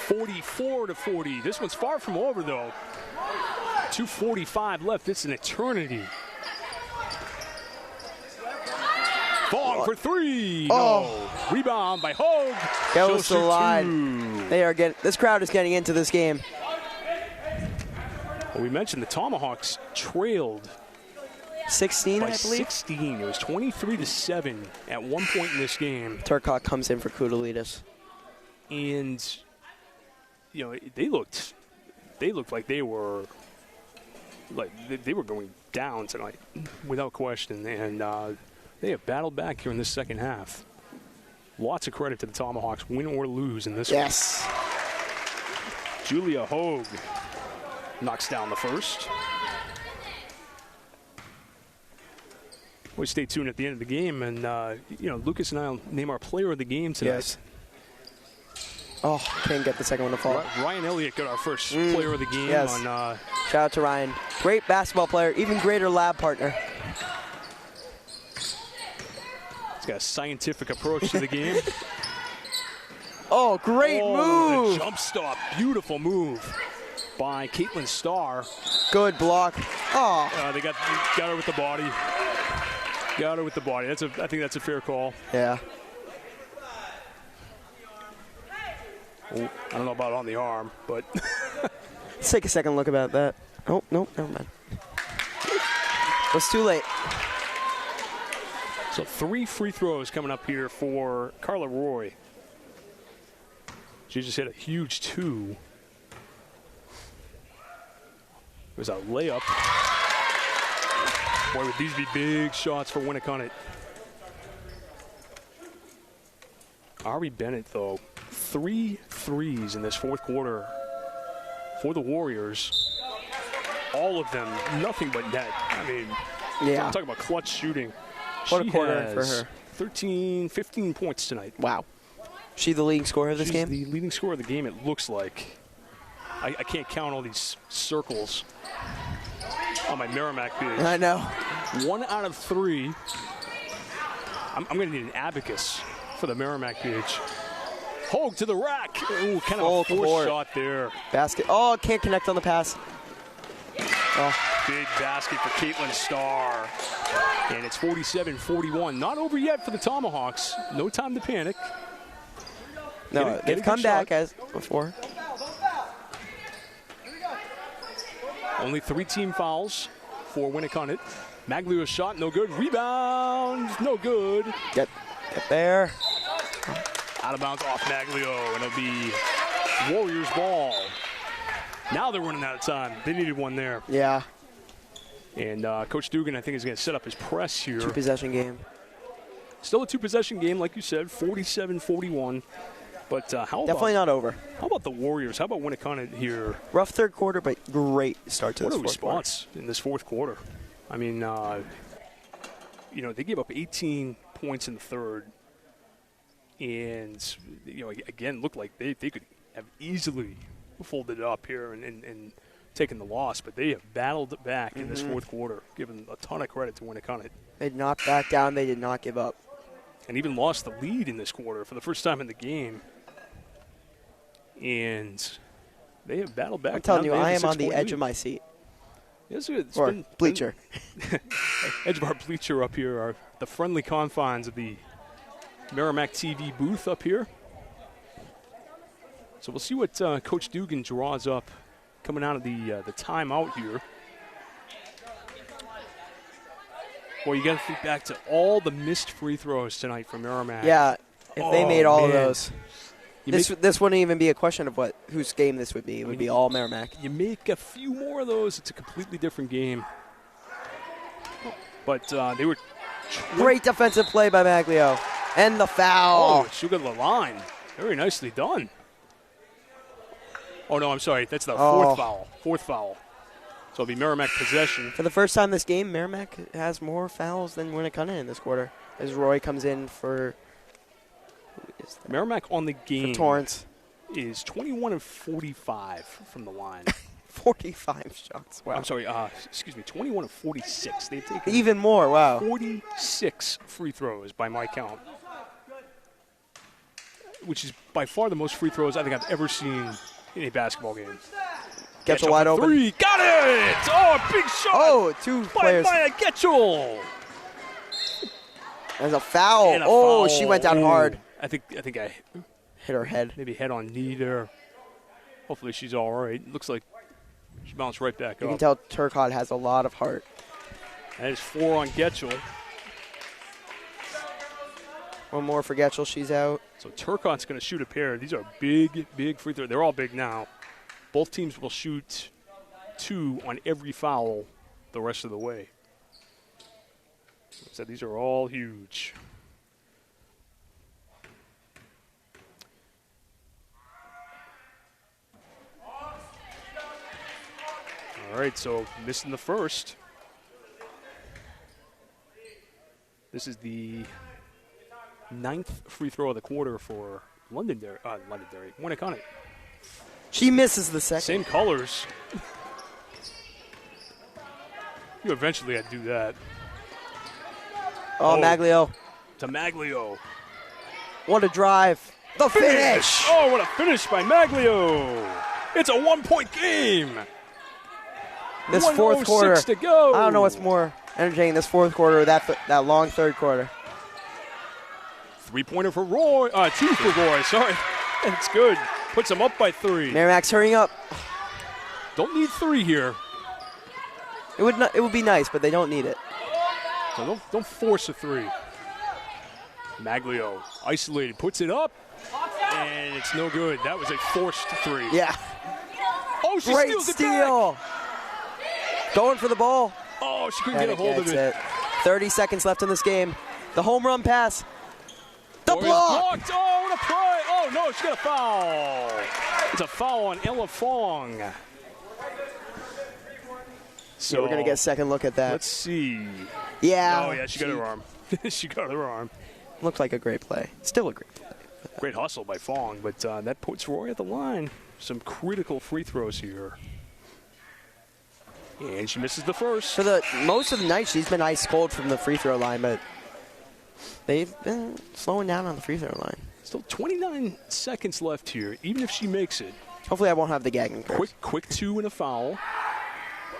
44-40. This one's far from over, though. 2:45 left. It's an eternity. Vaughn for 3. Oh. No. Rebound by Hogue. Goes to the line. 2. They are getting. This crowd is getting into this game. Well, we mentioned the Tomahawks trailed 16, by I believe. 16. It was 23-7 at one point in this game. Turcotte comes in for Koudalides. And you know, they looked like they were going down tonight without question, and they have battled back here in this second half. Lots of credit to the Tomahawks, win or lose in this one. Yes. Julia Hogue knocks down the first. We stay tuned at the end of the game, and you know, Lucas and I will name our player of the game tonight. Yes. Oh, can't get the second one to fall. Ryan Elliott got our first player of the game. Yes. On, Shout out to Ryan. Great basketball player, even greater lab partner. he's got a scientific approach to the game. Oh, great move. The jump stop. Beautiful move by Caitlin Starr. Good block. Oh. They got her with the body. Got her with the body. I think that's a fair call. Yeah. Oh, I don't know about on the arm, but Let's take a second look about that. Oh, no, never mind. It was too late. so 3 free throws coming up here for Carla Roy. She just hit a huge 2. It was a layup. Boy, would these be big shots for Winnacunnet. Ari Bennett, though, 3 threes in this fourth quarter for the Warriors. All of them, nothing but net. I mean, Yeah. talk about clutch shooting. What a She quarter has for her. 15 points tonight. Wow. She the leading scorer of this She's game? the leading scorer of the game, it looks like. I can't count all these circles on my Merrimack page. I know. 1 out of 3. I'm going to need an abacus for the Merrimack page. Hogue to the rack. Ooh, kind of a forced shot there. Basket. Oh, can't connect on the pass. Oh. Big basket for Caitlin Starr. And it's 47-41. Not over yet for the Tomahawks. No time to panic. No, they've come back as before. Only 3 team fouls for Winnacunnet. Maglio's shot, no good. Rebound, no good. Get there. Out of bounds off Maglio, and it'll be Warriors ball. Now they're running out of time. They needed one there. Yeah. And Coach Dugan, I think, is going to set up his press here. 2-possession game. Still a 2-possession game, like you said, 47-41. But Definitely not over. How about the Warriors? How about Winnacunnet here? Rough third quarter, but great start to What this a fourth quarter. response in this fourth quarter. I mean, you know, they gave up 18 points in the third. And, you know, again, looked like they could have easily folded it up here and taken the loss. But they have battled back in this fourth quarter, giving a ton of credit to Winnacunnet. They did not back down. They did not give up. And even lost the lead in this quarter for the first time in the game. And they have battled back. I'm telling Now you, they have I a am on the 6-point edge lead. of my seat. It's Or been bleacher. Edge of our bleacher up here are the friendly confines of the Merrimack TV booth up here. So we'll see what Coach Dugan draws up coming out of the timeout here. Boy, you got to think back to all the missed free throws tonight from Merrimack. Yeah, if they made all of man. those. This wouldn't even be a question of whose game this would be. It would be all Merrimack. You make a few more of those, it's a completely different game. But they were Great defensive play by Maglio. And the foul. Oh, she got the line. Very nicely done. Oh, no, I'm sorry. That's the Oh. fourth foul. Fourth foul. So it'll be Merrimack possession. For the first time this game, Merrimack has more fouls than Winnacunnet in this quarter. As Roy comes in for Merrimack on the game Torrance. is 21 of 45 from the line. 45 shots. Wow. I'm sorry, excuse me, 21 of 46. They've taken Even more, wow. 46 free throws by my count, which is by far the most free throws I think I've ever seen in a basketball game. Getchell wide open. Three, got it! Oh, a big shot! Oh, two by players. Maya Getchell. There's a foul. And a Oh, foul. she went down Oh. hard. I think I Hit her head. maybe head on knee there. Hopefully she's all right. Looks like she bounced right back You up. can tell Turcotte has a lot of heart. That is 4 on Getchell. One more for Getchell. She's out. So Turcotte's going to shoot a pair. These are big, big free throws. They're all big now. Both teams will shoot 2 on every foul the rest of the way. So these are all huge. All right, so missing the first. This is the 9th free throw of the quarter for Londonderry, Winnacunnet. She misses the second. Same colors. You eventually had to do that. Oh, Maglio. To Maglio. What a drive. The finish. Oh, what a finish by Maglio. It's a 1-point game. This fourth quarter. 1:06 to go. I don't know what's more entertaining, this fourth quarter or that long third quarter. 3-pointer for Roy. 2 for Roy, sorry. It's good. Puts him up by 3. Merrimack's hurrying up. Don't need 3 here. It would be nice, but they don't need it. So don't force a 3. Maglio isolated, puts it up, and it's no good. That was a forced 3. Yeah. Oh, she Great steals it steal. back. Going for the ball. Oh, she couldn't And get a hold of gets it. 30 seconds left in this game. The home run pass. The Warriors block. blocked. Oh, what a play. Oh, no, she got a foul. It's a foul on Ella Fong. So Yeah, we're going to get a second look at that. Let's see. Yeah. Oh, yeah, she got her arm. She got her arm. Looked like a great play. Still a great play. Great hustle by Fong, but that puts Roy at the line. Some critical free throws here. And she misses the first. For the most of the night, she's been ice cold from the free throw line, but they've been slowing down on the free throw line. Still 29 seconds left here, even if she makes it. Hopefully I won't have the gagging curse. Quick 2 and a foul.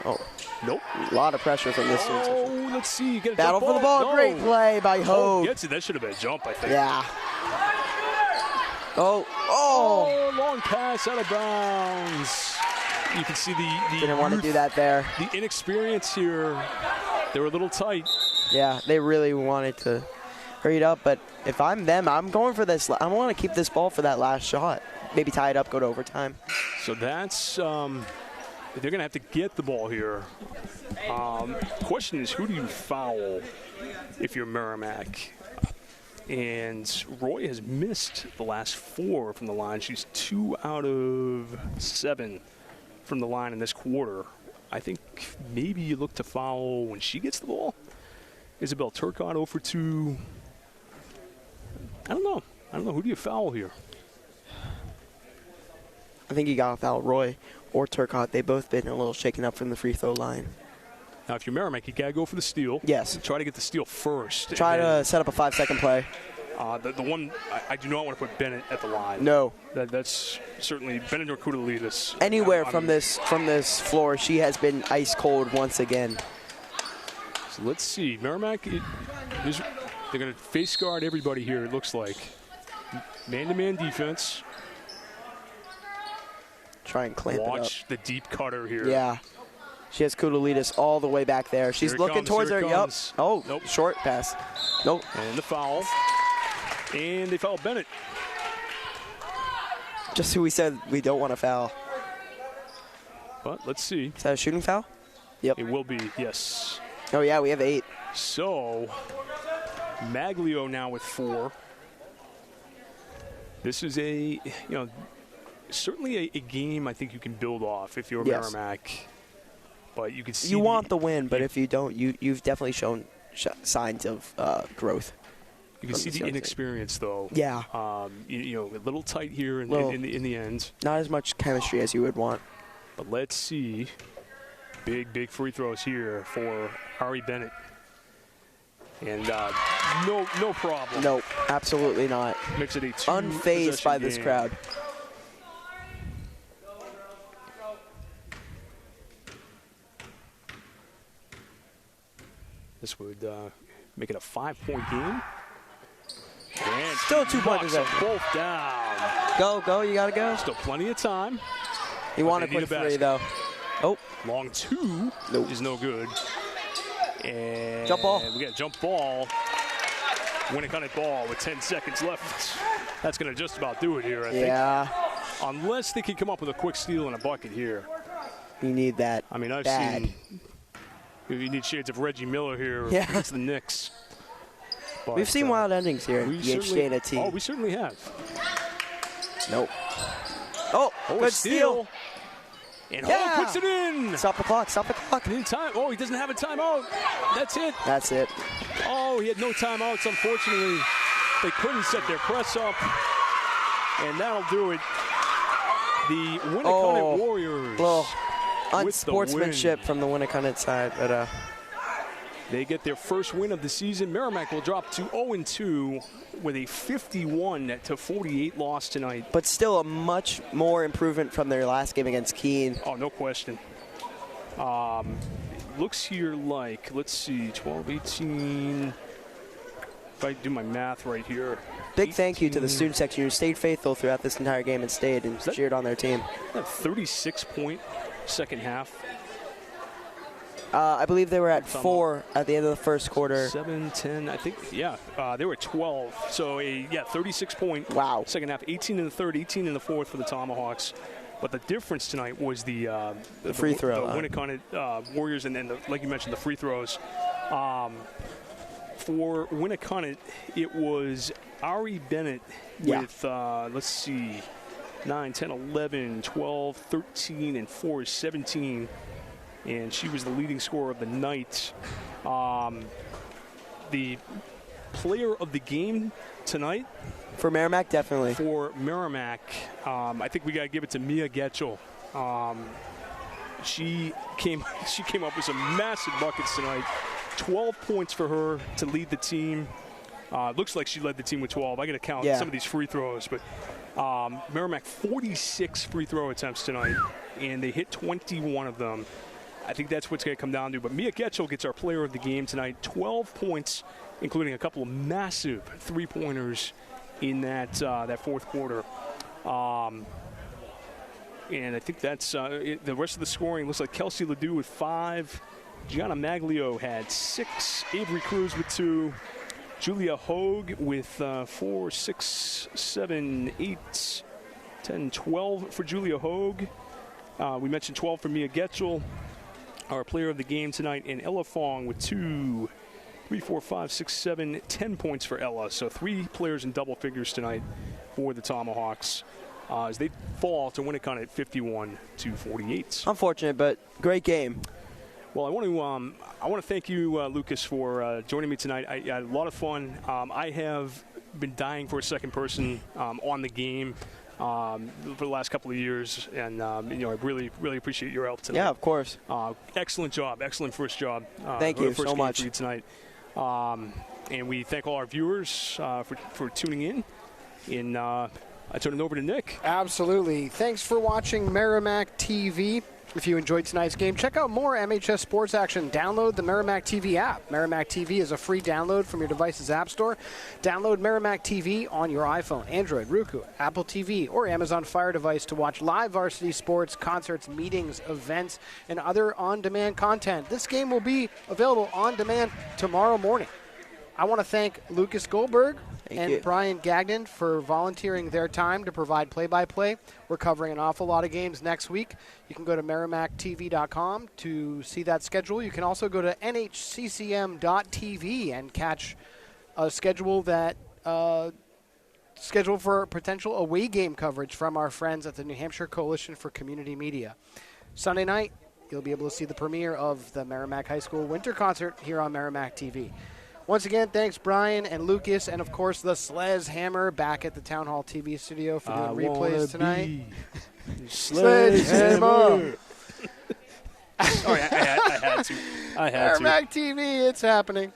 Oh, Nope. a lot of pressure from this team. Oh, let's see. Get a Battle jump for the ball. No. Great play by Oh, Hogue. gets it. That should have been a jump, I think. Yeah. Oh. Oh, long pass out of bounds. You can see the Didn't want to youth, do that there. The inexperience here. They were a little tight. Yeah, they really wanted to hurry it up, but if I'm them, I'm going for this. I want to keep this ball for that last shot. Maybe tie it up, go to overtime. So that's they're going to have to get the ball here. Question is, who do you foul if you're Merrimack? And Roy has missed the last 4 from the line. She's 2 out of 7 from the line in this quarter. I think maybe you look to foul when she gets the ball. Isabel Turcotte 0 for 2. I don't know. Who do you foul here? I think you got to foul Roy or Turcotte. They've both been a little shaken up from the free throw line. Now, if you're Merrimack, you got to go for the steal. Yes. Try to get the steal first. Try to set up a 5-second play. The one, I do not want to put Bennett at the line. No. That's certainly Bennett or Kudalidis. Anywhere from this floor, she has been ice cold once again. So let's see. Merrimack, they're going to face guard everybody here, it looks like. Man-to-man defense. Try and clamp it up. Watch the deep cutter here. Yeah. She has Kudalidis all the way back there. She's Here it looking comes, towards here her. it Yep. comes. Oh, Nope. Short pass. Nope. And the foul. And they foul Bennett. Just who we said we don't want to foul. But let's see. Is that a shooting foul? Yep. It will be, yes. Oh, yeah, we have 8. So, Maglio now with 4. This is certainly a game I think you can build off if you're Yes. Merrimack. But you can see You want the win, but if you don't, you've definitely shown signs of growth. You can see the inexperience, though. Yeah. You know, a little tight here in the end. Not as much chemistry as you would want. But let's see. Big free throws here for Ari Bennett. And no problem. Nope, absolutely not. Makes it a unfazed by this crowd. This would make it a 5-point game. And still 2-point possession. Both down. Go, you gotta go. Still plenty of time. You want a quick three, though. Oh. Long two is no good. And jump ball. We got a jump ball. Winnacunnet ball with 10 seconds left. That's going to just about do it here, I think. Unless they can come up with a quick steal and a bucket here. You need that. I mean, I've seen. You need shades of Reggie Miller here against the Knicks. But, we've seen wild endings here. We certainly have. Nope. Oh, good steal. And Hall puts it in. Stop the clock. In time. Oh, he doesn't have a timeout. That's it. Oh, he had no timeouts, unfortunately. They couldn't set their press up. And that'll do it. The Winnacunnet Warriors. Well, unsportsmanship from the Winnacunnet side, but they get their first win of the season. Merrimack will drop to 0-2 with a 51-48 loss tonight. But still a much more improvement from their last game against Keene. Oh, no question. Looks here like, let's see, 12, 18. If I do my math right here. Big thank you to the student section who stayed faithful throughout this entire game and stayed and cheered on their team. 36-point second half. I believe they were at 4 at the end of the first quarter. 7, 10, I think, they were at 12. So, 36-point second half, 18 in the third, 18 in the fourth for the Tomahawks. But the difference tonight was the free throw. The Winnacunnet Warriors, and then, like you mentioned, the free throws. For Winnacunnet, it was Ari Bennett with, let's see, 9, 10, 11, 12, 13, and 4 is 17. And she was the leading scorer of the night. The player of the game tonight. For Merrimack, definitely. For Merrimack, I think we got to give it to Mia Getchell. She came up with some massive buckets tonight. 12 points for her to lead the team. Looks like she led the team with 12. I got to count some of these free throws, but Merrimack 46 free throw attempts tonight, and they hit 21 of them. I think that's what's going to come down to. But Mia Getchell gets our player of the game tonight. 12 points, including a couple of massive three-pointers in that fourth quarter. And I think that's the rest of the scoring. Looks like Kelsey Ledoux with 5. Gianna Maglio had 6. Avery Cruz with 2. Julia Hogue with 4, 6, 7, 8, 10, 12 for Julia Hogue. We mentioned 12 for Mia Getchell, our player of the game tonight, and Ella Fong with 2, 3, 4, 5, 6, 7, 10 points for Ella. So 3 players in double figures tonight for the Tomahawks as they fall to Winnacunnet 51-48. Unfortunate, but great game. Well, I want to thank you, Lucas, for joining me tonight. I had a lot of fun. I have been dying for a second person on the game for the last couple of years, and I really appreciate your help tonight. Yeah, of course. Excellent job, excellent first job. Thank you first so much for you tonight. And we thank all our viewers for tuning in. And I turn it over to Nick. Absolutely. Thanks for watching Merrimack TV. If you enjoyed tonight's game, check out more MHS sports action. Download the Merrimack TV app. Merrimack TV is a free download from your device's app store. Download Merrimack TV on your iPhone, Android, Roku, Apple TV, or Amazon Fire device to watch live varsity sports, concerts, meetings, events, and other on-demand content. This game will be available on demand tomorrow morning. I want to thank Lucas Goldberg and Brian Gagnon for volunteering their time to provide play-by-play. We're covering an awful lot of games next week. You can go to merrimacktv.com to see that schedule. You can also go to nhccm.tv and catch a schedule that scheduled for potential away game coverage from our friends at the New Hampshire Coalition for Community Media. Sunday night, you'll be able to see the premiere of the Merrimack High School Winter Concert here on Merrimack TV. Once again, thanks Brian and Lucas, and of course the Sledgehammer back at the Town Hall TV studio for doing replays tonight. Sledgehammer! Sorry, I had to. Merrimack TV, it's happening.